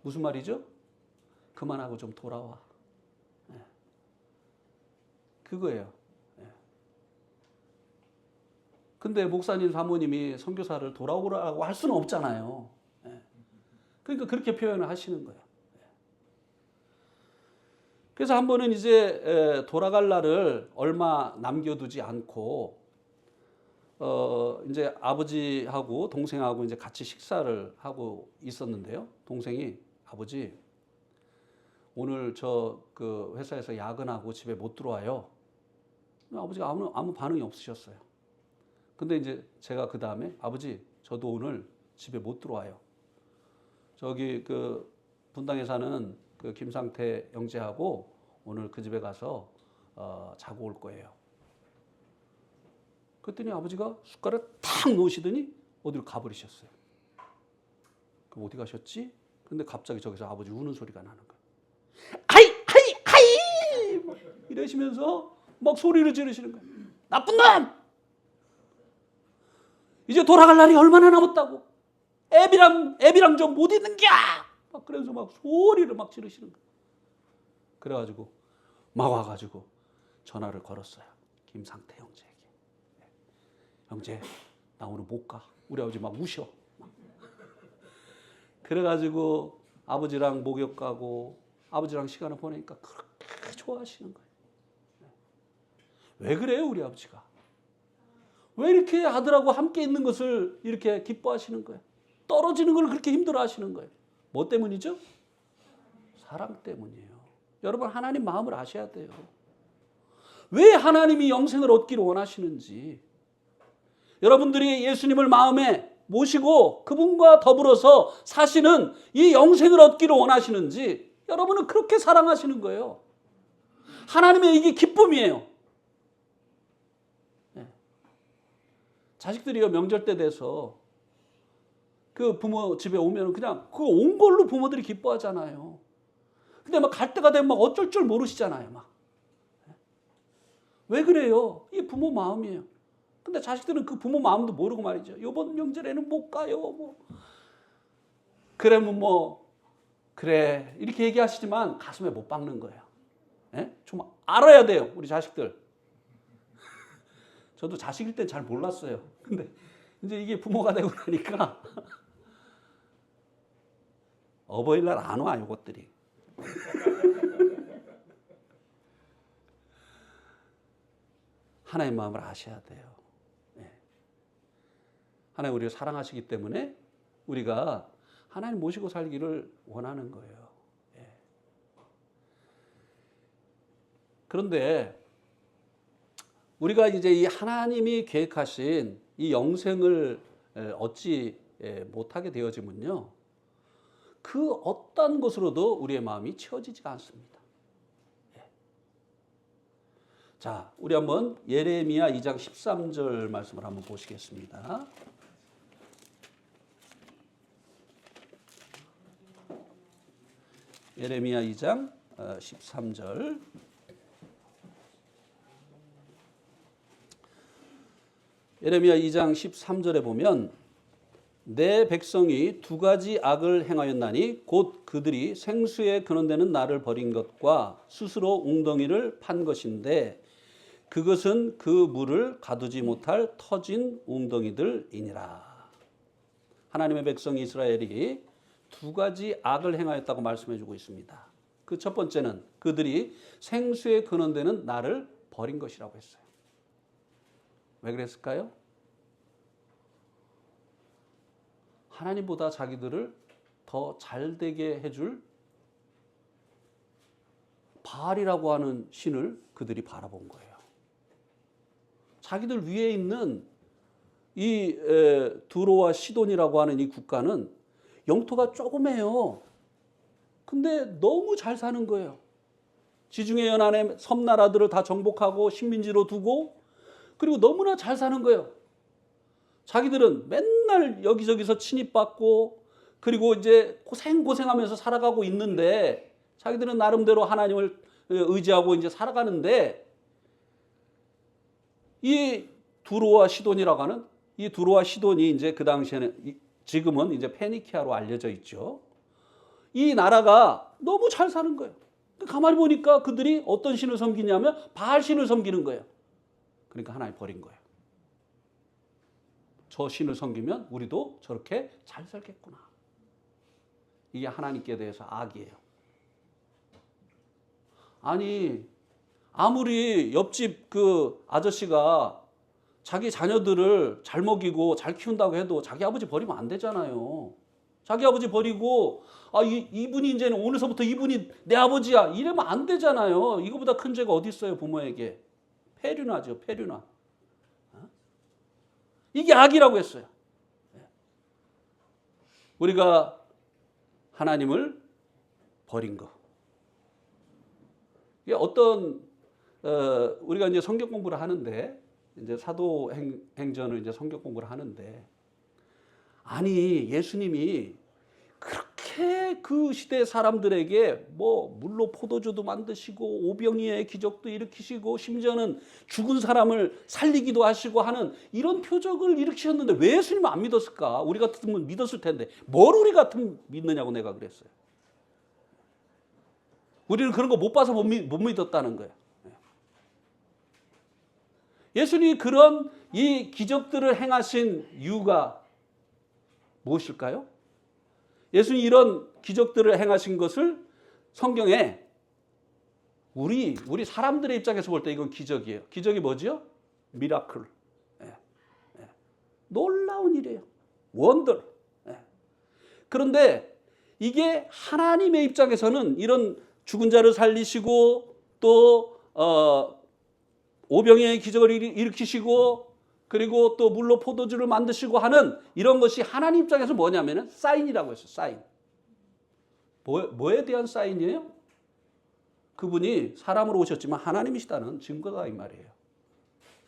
무슨 말이죠? 그만하고 좀 돌아와. 네. 그거예요. 네. 근데 목사님 사모님이 선교사를 돌아오라고 할 수는 없잖아요. 네. 그러니까 그렇게 표현을 하시는 거예요. 네. 그래서 한 번은 이제 돌아갈 날을 얼마 남겨두지 않고 이제 아버지하고 동생하고 이제 같이 식사를 하고 있었는데요. 동생이 아버지 오늘 저 그 회사에서 야근하고 집에 못 들어와요. 아버지가 아무 반응이 없으셨어요. 근데 이제 제가 그 다음에 아버지 저도 오늘 집에 못 들어와요. 저기 그 분당에 사는 그 김상태 형제하고 오늘 그 집에 가서 자고 올 거예요. 그랬더니 아버지가 숟가락을 탁 놓으시더니 어디로 가버리셨어요. 그럼 어디 가셨지? 근데 갑자기 저기서 아버지 우는 소리가 나는 거예요. 하이! 이러시면서 막 소리를 지르시는 거예요. 나쁜 놈! 이제 돌아갈 날이 얼마나 남았다고? 애비랑 좀 못 있는겨! 막 그래서 막 소리를 막 지르시는 거예요. 그래가지고 막 와가지고 전화를 걸었어요. 김상태 형제에게. 형제, 나 오늘 못 가. 우리 아버지 막 우셔. 그래가지고 아버지랑 목욕 가고 아버지랑 시간을 보내니까 그렇게 좋아하시는 거예요. 왜 그래요, 우리 아버지가? 왜 이렇게 아들하고 함께 있는 것을 이렇게 기뻐하시는 거예요? 떨어지는 걸 그렇게 힘들어 하시는 거예요. 뭐 때문이죠? 사랑 때문이에요. 여러분, 하나님 마음을 아셔야 돼요. 왜 하나님이 영생을 얻기를 원하시는지, 여러분들이 예수님을 마음에 모시고 그분과 더불어서 사시는 이 영생을 얻기를 원하시는지 여러분은 그렇게 사랑하시는 거예요. 하나님의 이게 기쁨이에요. 네. 자식들이 명절 때 돼서 그 부모 집에 오면 그냥 그 온 걸로 부모들이 기뻐하잖아요. 근데 막 갈 때가 되면 막 어쩔 줄 모르시잖아요. 막. 왜 그래요? 이게 부모 마음이에요. 근데 자식들은 그 부모 마음도 모르고 말이죠. 이번 명절에는 못 가요. 뭐. 그러면 뭐 그래 이렇게 얘기하시지만 가슴에 못 박는 거예요. 예? 좀 알아야 돼요. 우리 자식들. 저도 자식일 땐 잘 몰랐어요. 근데 이제 이게 부모가 되고 나니까 어버이날 안 와, 이것들이. 하나님 마음을 아셔야 돼요. 예. 하나님 우리를 사랑하시기 때문에 우리가 하나님 모시고 살기를 원하는 거예요. 예. 그런데 우리가 이제 이 하나님이 계획하신 이 영생을 얻지 못하게 되어지면요, 그 어떤 것으로도 우리의 마음이 채워지지가 않습니다. 예. 자, 우리 한번 예레미야 2장 13절 말씀을 한번 보시겠습니다. 예레미야 2장 13절. 예레미야 2장 13절에 보면 내 백성이 두 가지 악을 행하였나니 곧 그들이 생수에 근원되는 나를 버린 것과 스스로 웅덩이를 판 것인데 그것은 그 물을 가두지 못할 터진 웅덩이들이니라. 하나님의 백성 이스라엘이 두 가지 악을 행하였다고 말씀해 주고 있습니다. 그 첫 번째는 그들이 생수에 근원되는 나를 버린 것이라고 했어요. 왜 그랬을까요? 하나님보다 자기들을 더 잘되게 해줄 바알이라고 하는 신을 그들이 바라본 거예요. 자기들 위에 있는 이 두로와 시돈이라고 하는 이 국가는 영토가 조그매요. 근데 너무 잘 사는 거예요. 지중해 연안의 섬나라들을 다 정복하고 식민지로 두고 그리고 너무나 잘 사는 거예요. 자기들은 맨날 여기저기서 침입받고 그리고 이제 고생하면서 살아가고 있는데 자기들은 나름대로 하나님을 의지하고 이제 살아가는데 이 두로와 시돈이라고 하는 이 두로와 시돈이 이제 그 당시에는 지금은 이제 페니키아로 알려져 있죠. 이 나라가 너무 잘 사는 거예요. 가만히 보니까 그들이 어떤 신을 섬기냐면 바알 신을 섬기는 거예요. 그러니까 하나님 버린 거예요. 저 신을 섬기면 우리도 저렇게 잘 살겠구나. 이게 하나님께 대해서 악이에요. 아니 아무리 옆집 그 아저씨가 자기 자녀들을 잘 먹이고 잘 키운다고 해도 자기 아버지 버리면 안 되잖아요. 자기 아버지 버리고 이분이 이제는 오늘서부터 이분이 내 아버지야 이러면 안 되잖아요. 이거보다 큰 죄가 어디 있어요 부모에게. 폐륜하죠. 폐륜화. 이게 악이라고 했어요. 우리가 하나님을 버린 거. 이게 어떤 우리가 이제 성경 공부를 하는데 이제 사도행전을 이제 성경 공부를 하는데 아니 예수님이 그렇게 그 시대 사람들에게 뭐 물로 포도주도 만드시고 오병이의 기적도 일으키시고 심지어는 죽은 사람을 살리기도 하시고 하는 이런 표적을 일으키셨는데 왜 예수님 안 믿었을까? 우리 같으면 믿었을 텐데 뭘 우리 같으면 믿느냐고 내가 그랬어요. 우리는 그런 거 못 봐서 못 믿었다는 거예요. 예수님이 그런 이 기적들을 행하신 이유가 무엇일까요? 예수님이 이런 기적들을 행하신 것을 성경에 우리 사람들의 입장에서 볼 때 이건 기적이에요. 기적이 뭐죠? 미라클. 놀라운 일이에요. 원더. 그런데 이게 하나님의 입장에서는 이런 죽은 자를 살리시고 또 오병이의 기적을 일으키시고 그리고 또 물로 포도주를 만드시고 하는 이런 것이 하나님 입장에서 뭐냐면은 사인이라고 했어요. 사인. 뭐에 대한 사인이에요? 그분이 사람으로 오셨지만 하나님이시다는 증거다 이 말이에요.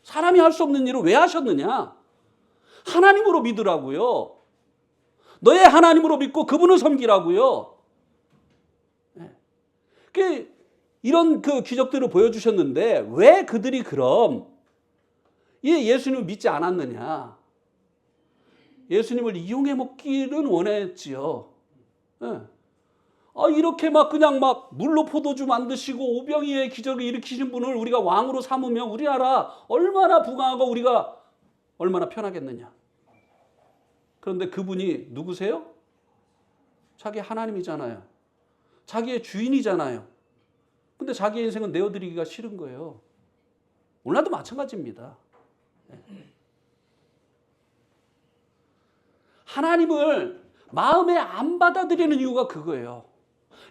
사람이 할 수 없는 일을 왜 하셨느냐? 하나님으로 믿으라고요. 너의 하나님으로 믿고 그분을 섬기라고요. 이런 그 기적들을 보여주셨는데 왜 그들이 그럼 얘 예수님을 믿지 않았느냐? 예수님을 이용해 먹기는 원했지요. 예. 이렇게 막 그냥 막 물로 포도주 만드시고 오병이의 기적을 일으키신 분을 우리가 왕으로 삼으면 우리나라 얼마나 부강하고 우리가 얼마나 편하겠느냐. 그런데 그분이 누구세요? 자기 하나님이잖아요. 자기의 주인이잖아요. 근데 자기의 인생은 내어드리기가 싫은 거예요. 오늘도 마찬가지입니다. 하나님을 마음에 안 받아들이는 이유가 그거예요.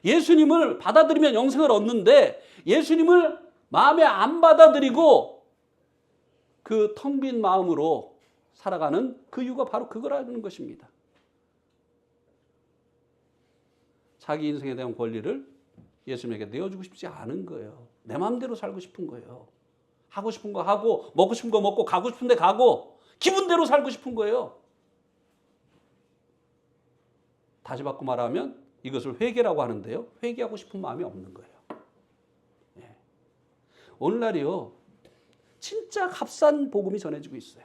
예수님을 받아들이면 영생을 얻는데 예수님을 마음에 안 받아들이고 그 텅 빈 마음으로 살아가는 그 이유가 바로 그거라는 것입니다. 자기 인생에 대한 권리를 예수님에게 내어주고 싶지 않은 거예요. 내 마음대로 살고 싶은 거예요. 하고 싶은 거 하고 먹고 싶은 거 먹고 가고 싶은 데 가고 기분대로 살고 싶은 거예요. 다시 바꿔 말하면 이것을 회개라고 하는데요. 회개하고 싶은 마음이 없는 거예요. 예. 오늘날이요. 진짜 값싼 복음이 전해지고 있어요.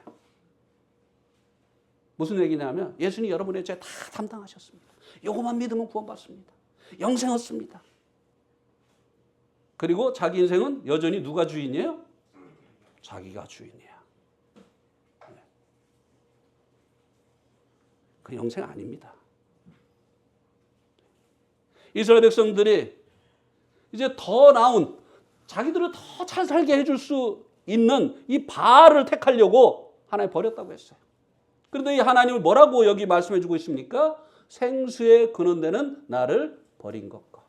무슨 얘기냐면 예수님 여러분의 죄 다 담당하셨습니다. 요것만 믿으면 구원받습니다. 영생 얻습니다. 그리고 자기 인생은 여전히 누가 주인이에요? 자기가 주인이야. 그 영생 아닙니다. 이스라엘 백성들이 이제 더 나은 자기들을 더 잘 살게 해줄 수 있는 이 바알을 택하려고 하나님 버렸다고 했어요. 그런데 이 하나님을 뭐라고 여기 말씀해 주고 있습니까? 생수의 근원되는 나를 버린 것과.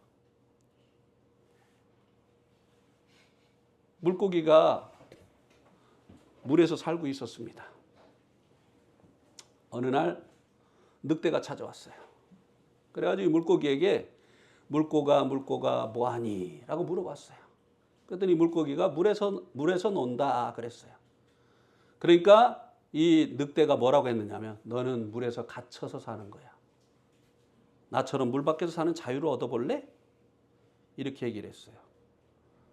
물고기가 물에서 살고 있었습니다. 어느 날 늑대가 찾아왔어요. 그래가지고 이 물고기에게 물고가 뭐하니? 라고 물어봤어요. 그랬더니 물고기가 물에서 논다 그랬어요. 그러니까 이 늑대가 뭐라고 했느냐면 너는 물에서 갇혀서 사는 거야. 나처럼 물 밖에서 사는 자유를 얻어볼래? 이렇게 얘기를 했어요.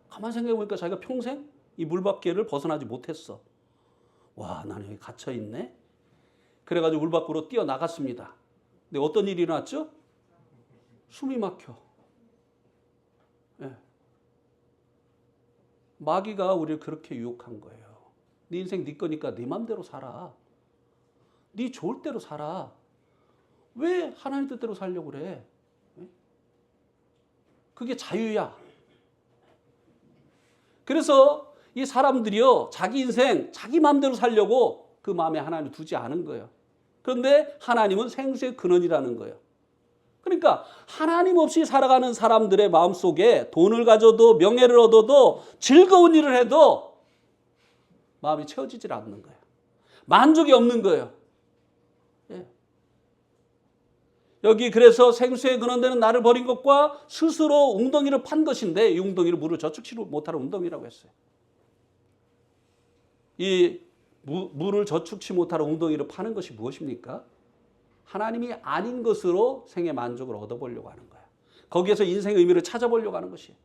가만히 생각해보니까 자기가 평생 이 물 밖에를 벗어나지 못했어. 와, 나는 여기 갇혀있네? 그래가지고 물 밖으로 뛰어나갔습니다. 근데 어떤 일이 일어났죠? 숨이 막혀. 예. 마귀가 우리를 그렇게 유혹한 거예요. 네 인생 네 거니까 네 맘대로 살아. 네 좋을 대로 살아. 왜 하나님 뜻대로 살려고 그래? 예? 그게 자유야. 그래서 이 사람들이요, 자기 인생 자기 맘대로 살려고 그 마음에 하나님을 두지 않은 거예요. 그런데 하나님은 생수의 근원이라는 거예요. 그러니까 하나님 없이 살아가는 사람들의 마음속에 돈을 가져도 명예를 얻어도 즐거운 일을 해도 마음이 채워지질 않는 거예요. 만족이 없는 거예요. 예. 여기 그래서 생수의 근원되는 나를 버린 것과 스스로 웅덩이를 판 것인데 이 웅덩이를 물을 저축치 못하는 웅덩이라고 했어요. 이 물을 저축치 못하는 웅덩이를 파는 것이 무엇입니까? 하나님이 아닌 것으로 생의 만족을 얻어보려고 하는 거야. 거기에서 인생의 의미를 찾아보려고 하는 것이에요.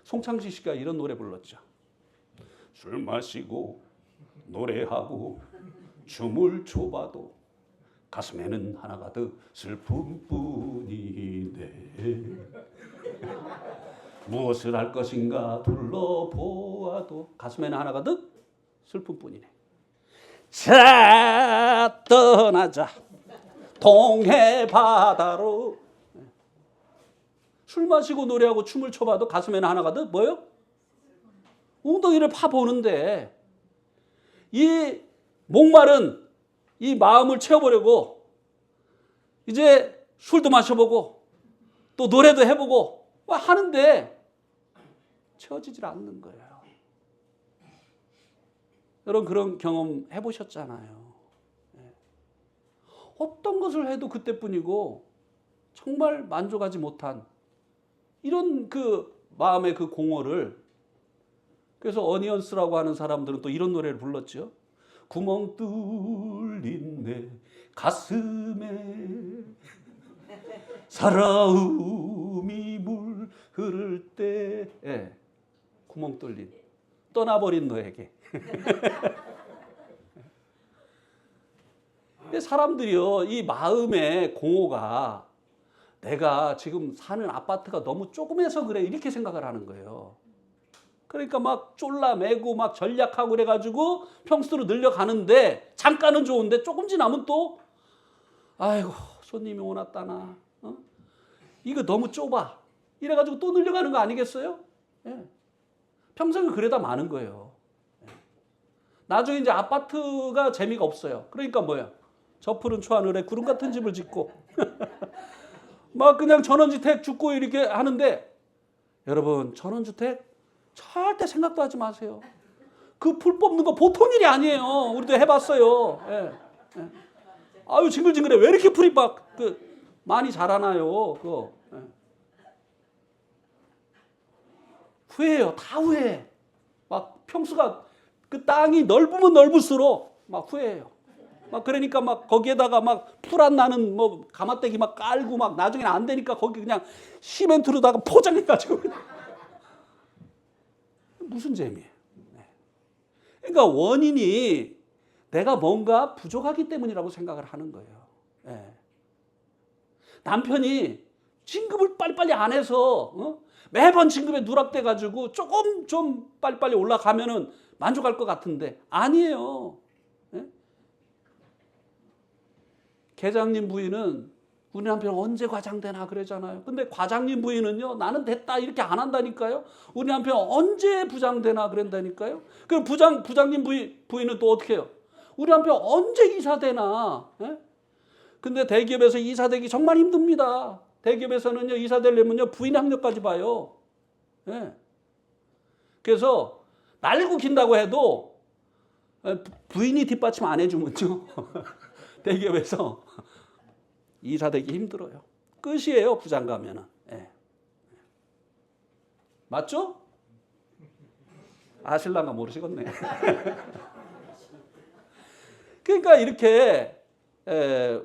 송창식 씨가 이런 노래 불렀죠. 술 마시고 노래하고 춤을 춰봐도 가슴에는 하나 가득 슬픔뿐이네. 무엇을 할 것인가 둘러보아도 가슴에는 하나 가득 슬픔뿐이네. 자, 떠나자 동해 바다로. 술 마시고 노래하고 춤을 춰봐도 가슴에는 하나 가득 뭐요? 웅덩이를 파보는데 이 목마른 이 마음을 채워보려고 이제 술도 마셔보고 또 노래도 해보고 하는데 채워지질 않는 거예요. 여러분 그런 경험 해보셨잖아요. 어떤 것을 해도 그때뿐이고 정말 만족하지 못한 이런 그 마음의 그 공허를. 그래서 어니언스라고 하는 사람들은 또 이런 노래를 불렀죠. 구멍 뚫린 내 가슴에 살아움이 물 흐를 때. 예. 구멍 뚫린 떠나버린 너에게. 사람들이요, 이 마음의 공허가 내가 지금 사는 아파트가 너무 조그매서 그래 이렇게 생각을 하는 거예요. 그러니까 막 쫄라매고 막 전략하고 그래가지고 평수로 늘려가는데 잠깐은 좋은데 조금 지나면 또 아이고 손님이 오났다나 이거 너무 좁아 이래가지고 또 늘려가는 거 아니겠어요? 예. 평생을 그래다 마는 거예요. 예. 나중에 이제 아파트가 재미가 없어요. 그러니까 뭐야? 저 푸른 초하늘에 구름 같은 집을 짓고 막 그냥 전원주택 짓고 이렇게 하는데 여러분 전원주택 절대 생각도 하지 마세요. 그 풀 뽑는 거 보통 일이 아니에요. 우리도 해봤어요. 예. 예. 아유 징글징글해. 왜 이렇게 풀이 막 많이 자라나요? 그거. 예. 후회해요. 다 후회해. 막 평수가 그 땅이 넓으면 넓을수록 막 후회해요. 막 그러니까 막 거기에다가 막 풀 안 나는 뭐 가마떼기 막 깔고 막 나중에는 안 되니까 거기 그냥 시멘트로다가 포장해가지고 무슨 재미예요? 네. 그러니까 원인이 내가 뭔가 부족하기 때문이라고 생각을 하는 거예요. 네. 남편이 진급을 빨리빨리 안 해서 매번 진급에 누락돼가지고 조금 좀 빨리빨리 올라가면은 만족할 것 같은데 아니에요. 네? 계장님 부인은 우리 남편 언제 과장 되나 그러잖아요. 근데 과장님 부인은요, 나는 됐다 이렇게 안 한다니까요. 우리 남편 언제 부장 되나 그런다니까요. 그럼 부장님 부인은 또 어떻게 해요? 우리 남편 언제 이사 되나. 예? 근데 대기업에서 이사 되기 정말 힘듭니다. 대기업에서는요, 이사 되려면요, 부인 학력까지 봐요. 예? 그래서 날고 긴다고 해도 부인이 뒷받침 안 해주면요. 대기업에서 이사되기 힘들어요. 끝이에요. 부장 가면은. 예. 맞죠? 아실랑가 모르시겠네. 그러니까 이렇게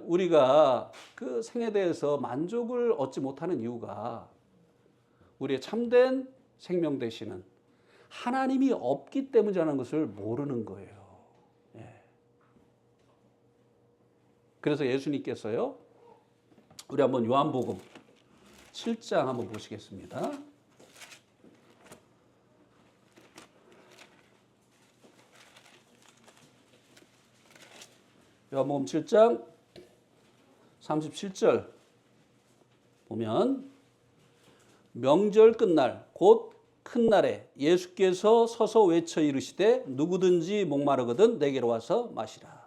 우리가 그 생에 대해서 만족을 얻지 못하는 이유가 우리의 참된 생명 되시는 하나님이 없기 때문이라는 것을 모르는 거예요. 예. 그래서 예수님께서요. 우리 한번 요한복음 7장 한번 보시겠습니다. 요한복음 7장 37절 보면 명절 끝날 곧 큰 날에 예수께서 서서 외쳐 이르시되 누구든지 목마르거든 내게로 와서 마시라.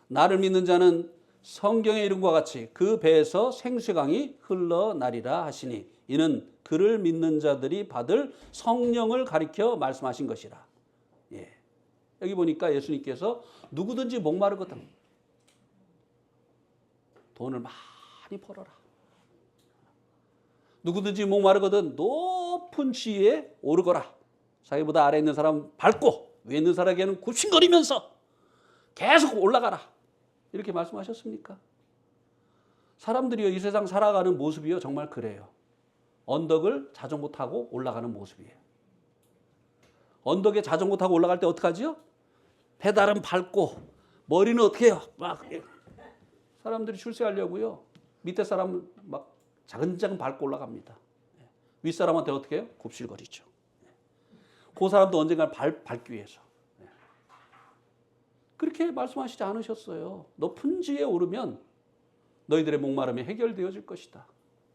나를 믿는 자는 성경의 이름과 같이 그 배에서 생수의 강이 흘러나리라 하시니 이는 그를 믿는 자들이 받을 성령을 가리켜 말씀하신 것이라. 예. 여기 보니까 예수님께서 누구든지 목마르거든 돈을 많이 벌어라. 누구든지 목마르거든 높은 지위에 오르거라. 자기보다 아래에 있는 사람 밟고 위에 있는 사람에게는 굽신거리면서 계속 올라가라. 이렇게 말씀하셨습니까? 사람들이요 이 세상 살아가는 모습이요 정말 그래요. 언덕을 자전거 타고 올라가는 모습이에요. 언덕에 자전거 타고 올라갈 때 어떡하지요? 페달은 밟고 머리는 어떻게 해요? 막 사람들이 출세하려고요. 밑에 사람은 막 자근자근 밟고 올라갑니다. 윗사람한테 어떻게 해요? 굽실거리죠. 그 사람도 언젠가 밟기 위해서. 그렇게 말씀하시지 않으셨어요. 높은 지에 오르면 너희들의 목마름이 해결되어질 것이다.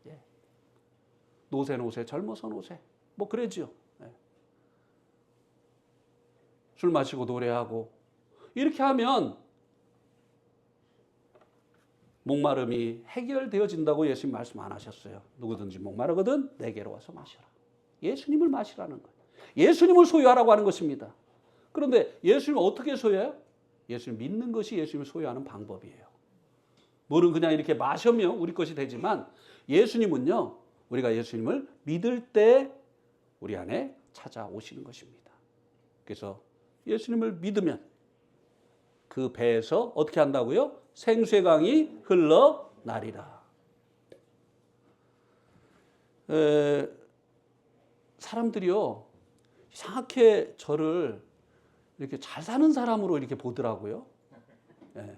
예. 노세 젊어서 노세. 뭐 그러지요. 예. 술 마시고 노래하고 이렇게 하면 목마름이 해결되어진다고 예수님 말씀 안 하셨어요. 누구든지 목마르거든 내게로 와서 마시라. 예수님을 마시라는 거예요. 예수님을 소유하라고 하는 것입니다. 그런데 예수님을 어떻게 소유해요? 예수님 믿는 것이 예수님을 소유하는 방법이에요. 물은 그냥 이렇게 마시면 우리 것이 되지만 예수님은요. 우리가 예수님을 믿을 때 우리 안에 찾아오시는 것입니다. 그래서 예수님을 믿으면 그 배에서 어떻게 한다고요? 생수의 강이 흘러나리라. 사람들이요. 이상하게 저를 이렇게 잘 사는 사람으로 이렇게 보더라고요. 예.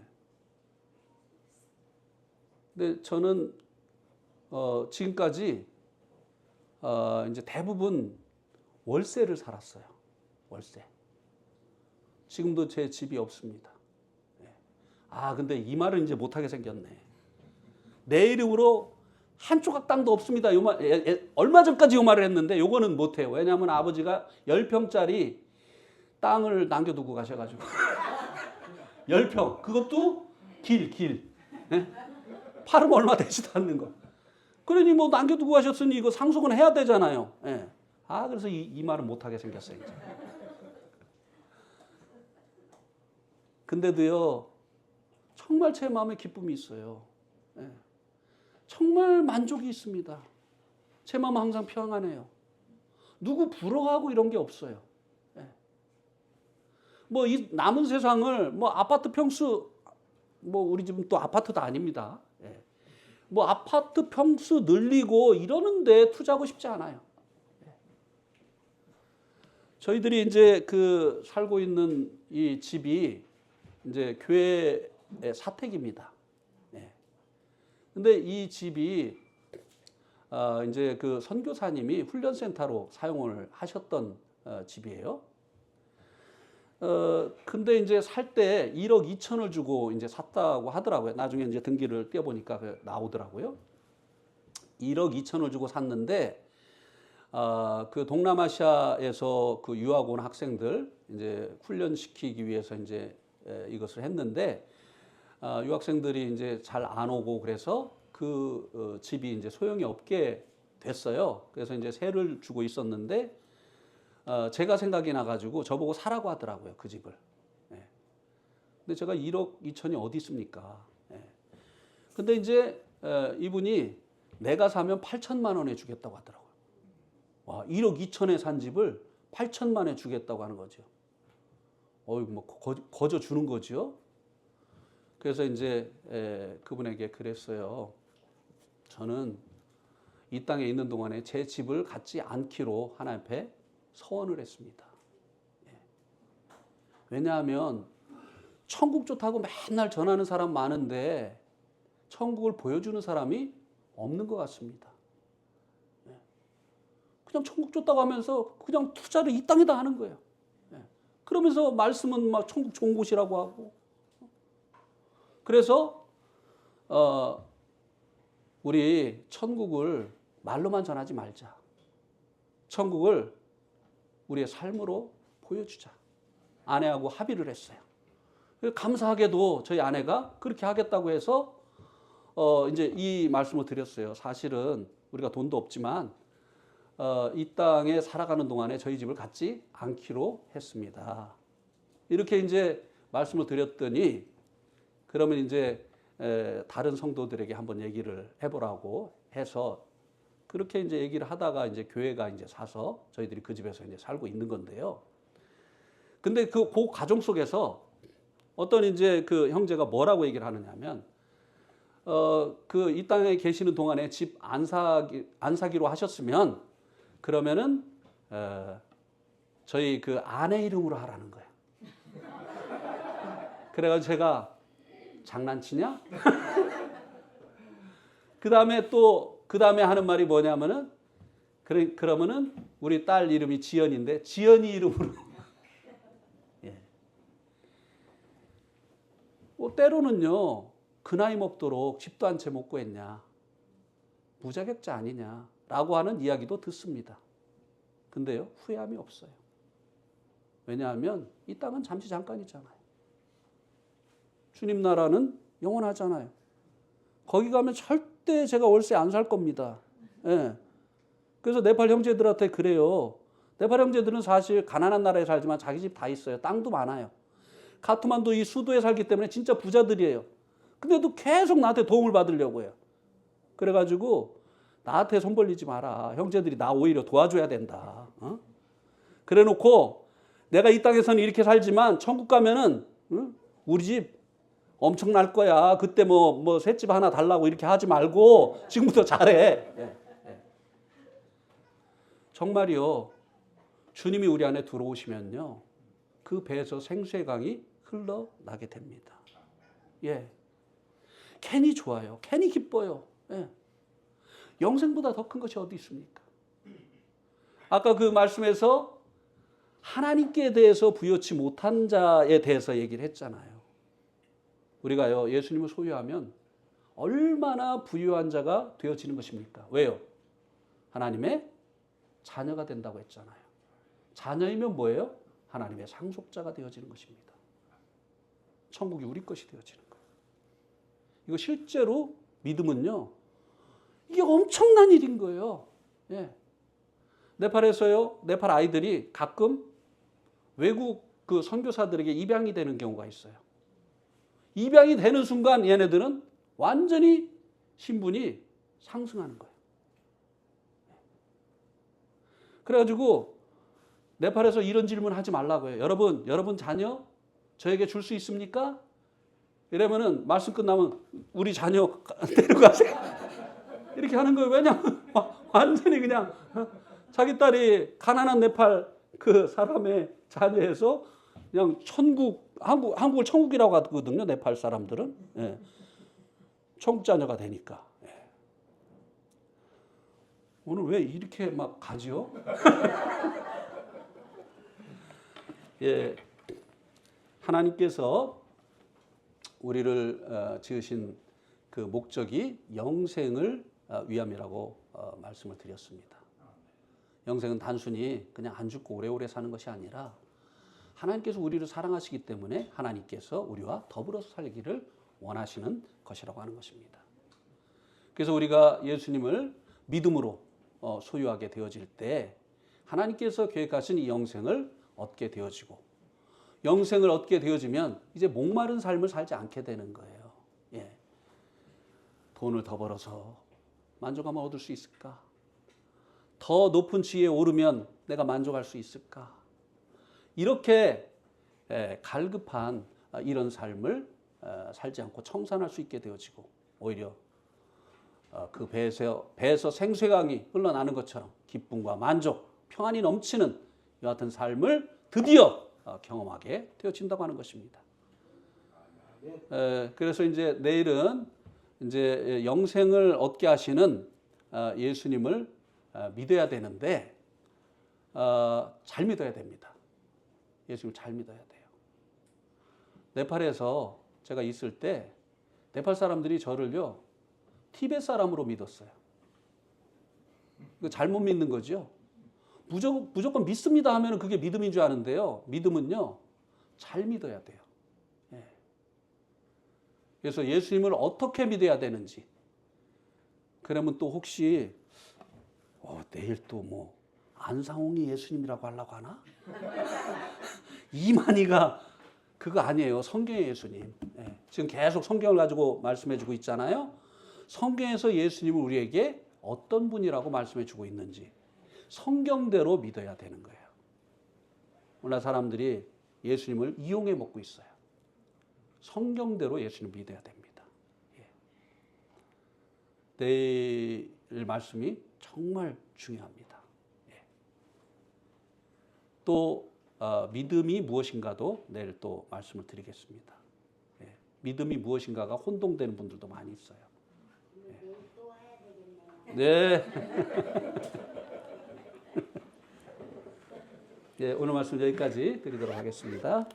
근데 저는 지금까지 이제 대부분 월세를 살았어요. 월세. 지금도 제 집이 없습니다. 예. 근데 이 말은 이제 못하게 생겼네. 내 이름으로 한 조각 땅도 없습니다. 얼마 전까지 이 말을 했는데 요거는 못해요. 왜냐하면 아버지가 10평짜리 땅을 남겨두고 가셔가지고 10평 그것도 길 예? 팔으면 얼마 되지도 않는 거. 그러니 뭐 남겨두고 가셨으니 이거 상속은 해야 되잖아요. 예. 그래서 이 말은 못하게 생겼어요. 이제. 근데도요 정말 제 마음에 기쁨이 있어요. 예. 정말 만족이 있습니다. 제 마음은 항상 평안해요. 누구 부러워하고 이런 게 없어요. 예. 뭐 이 남은 세상을 뭐 아파트 평수 뭐 우리 집은 또 아파트도 아닙니다. 예. 뭐 아파트 평수 늘리고 이러는데 투자하고 싶지 않아요. 예. 저희들이 이제 그 살고 있는 이 집이 이제 교회의 사택입니다. 예. 근데 이 집이 이제 그 선교사님이 훈련센터로 사용을 하셨던 집이에요. 근데 이제 살 때 1억 2천을 주고 이제 샀다고 하더라고요. 나중에 이제 등기를 떼어보니까 나오더라고요. 1억 2천을 주고 샀는데, 그 동남아시아에서 그 유학 온 학생들 이제 훈련시키기 위해서 이제 이것을 했는데, 유학생들이 이제 잘 안 오고 그래서 그 집이 이제 소용이 없게 됐어요. 그래서 이제 세를 주고 있었는데, 제가 생각이 나가지고 저보고 사라고 하더라고요, 그 집을. 예. 근데 제가 1억 2천이 어디 있습니까? 예. 근데 이제 이분이 내가 사면 8천만 원에 주겠다고 하더라고요. 와, 1억 2천에 산 집을 8천만 원에 주겠다고 하는 거죠. 뭐 거저 주는 거죠. 그래서 이제 그분에게 그랬어요. 저는 이 땅에 있는 동안에 제 집을 갖지 않기로 하나님 앞에 서원을 했습니다. 예. 왜냐하면 천국 좋다고 맨날 전하는 사람 많은데 천국을 보여주는 사람이 없는 것 같습니다. 예. 그냥 천국 좋다고 하면서 그냥 투자를 이 땅에다 하는 거예요. 예. 그러면서 말씀은 막 천국 좋은 곳이라고 하고. 그래서 우리 천국을 말로만 전하지 말자. 천국을 우리의 삶으로 보여주자. 아내하고 합의를 했어요. 감사하게도 저희 아내가 그렇게 하겠다고 해서 이제 이 말씀을 드렸어요. 사실은 우리가 돈도 없지만 이 땅에 살아가는 동안에 저희 집을 갖지 않기로 했습니다. 이렇게 이제 말씀을 드렸더니 그러면 이제 다른 성도들에게 한번 얘기를 해보라고 해서 그렇게 이제 얘기를 하다가 이제 교회가 이제 사서 저희들이 그 집에서 이제 살고 있는 건데요. 근데 그 가정 속에서 어떤 이제 그 형제가 뭐라고 얘기를 하느냐면, 그 이 땅에 계시는 동안에 집 안 사기로 하셨으면 그러면은 저희 그 아내 이름으로 하라는 거예요. 그래가지고 제가 장난치냐? 그 다음에 하는 말이 뭐냐면은, 그러면은 우리 딸 이름이 지연인데, 지연이 이름으로. 예. 뭐 때로는요, 그 나이 먹도록 집도 한 채 못 구했냐, 무자격자 아니냐, 라고 하는 이야기도 듣습니다. 근데요, 후회함이 없어요. 왜냐하면 이 땅은 잠시 잠깐이잖아요. 주님 나라는 영원하잖아요. 거기 가면 절대 제가 월세 안 살 겁니다. 예. 그래서 네팔 형제들한테 그래요. 네팔 형제들은 사실 가난한 나라에 살지만 자기 집 다 있어요. 땅도 많아요. 카트만두 이 수도에 살기 때문에 진짜 부자들이에요. 근데도 계속 나한테 도움을 받으려고 해요. 그래가지고 나한테 손 벌리지 마라. 형제들이 나 오히려 도와줘야 된다. 그래놓고 내가 이 땅에서는 이렇게 살지만 천국 가면은 우리 집 엄청날 거야. 그때 뭐 셋집 하나 달라고 이렇게 하지 말고 지금부터 잘해. 예. 정말이요. 주님이 우리 안에 들어오시면요, 그 배에서 생수의 강이 흘러나게 됩니다. 예, 괜히 좋아요. 괜히 기뻐요. 예. 영생보다 더 큰 것이 어디 있습니까? 아까 그 말씀에서 하나님께 대해서 부여치 못한 자에 대해서 얘기를 했잖아요. 우리가요, 예수님을 소유하면 얼마나 부유한 자가 되어지는 것입니까? 왜요? 하나님의 자녀가 된다고 했잖아요. 자녀이면 뭐예요? 하나님의 상속자가 되어지는 것입니다. 천국이 우리 것이 되어지는 거예요. 이거 실제로 믿음은요, 이게 엄청난 일인 거예요. 예. 네팔에서요, 네팔 아이들이 가끔 외국 그 선교사들에게 입양이 되는 경우가 있어요. 입양이 되는 순간 얘네들은 완전히 신분이 상승하는 거예요. 그래가지고 네팔에서 이런 질문 하지 말라고 해요. 여러분 자녀 저에게 줄 수 있습니까? 이러면은 말씀 끝나면 우리 자녀 데려가세요. 이렇게 하는 거예요. 왜냐하면 완전히 그냥 자기 딸이 가난한 네팔 그 사람의 자녀에서 그냥 천국, 한국을 천국이라고 하거든요. 네팔 사람들은. 예. 천국 자녀가 되니까. 예. 오늘 왜 이렇게 막 가지요? 예. 하나님께서 우리를 지으신 그 목적이 영생을 위함이라고 말씀을 드렸습니다. 영생은 단순히 그냥 안 죽고 오래오래 사는 것이 아니라 하나님께서 우리를 사랑하시기 때문에 하나님께서 우리와 더불어서 살기를 원하시는 것이라고 하는 것입니다. 그래서 우리가 예수님을 믿음으로 소유하게 되어질 때 하나님께서 계획하신 이 영생을 얻게 되어지고, 영생을 얻게 되어지면 이제 목마른 삶을 살지 않게 되는 거예요. 예. 돈을 더 벌어서 만족함을 얻을 수 있을까? 더 높은 지위에 오르면 내가 만족할 수 있을까? 이렇게 갈급한 이런 삶을 살지 않고 청산할 수 있게 되어지고, 오히려 그 배에서 생수의 강이 흘러나는 것처럼 기쁨과 만족, 평안이 넘치는 이 같은 삶을 드디어 경험하게 되어진다고 하는 것입니다. 그래서 이제 내일은 이제 영생을 얻게 하시는 예수님을 믿어야 되는데, 잘 믿어야 됩니다. 예수님을 잘 믿어야 돼요. 네팔에서 제가 있을 때 네팔 사람들이 저를요, 티베트 사람으로 믿었어요. 이거 잘못 믿는 거죠. 무조건 믿습니다 하면 그게 믿음인 줄 아는데요. 믿음은요, 잘 믿어야 돼요. 예. 그래서 예수님을 어떻게 믿어야 되는지. 그러면 또 혹시 내일 또 뭐 안상홍이 예수님이라고 하려고 하나? 이만희가 그거 아니에요. 성경의 예수님. 예. 지금 계속 성경을 가지고 말씀해주고 있잖아요. 성경에서 예수님을 우리에게 어떤 분이라고 말씀해주고 있는지 성경대로 믿어야 되는 거예요. 오늘 사람들이 예수님을 이용해 먹고 있어요. 성경대로 예수님을 믿어야 됩니다. 예. 내일 말씀이 정말 중요합니다. 예. 또 믿음이 무엇인가도 내일 또 말씀을 드리겠습니다. 예. 믿음이 무엇인가가 혼동되는 분들도 많이 있어요. 예. 또 해야 되겠네요. 네. 예, 오늘 말씀 여기까지 드리도록 하겠습니다.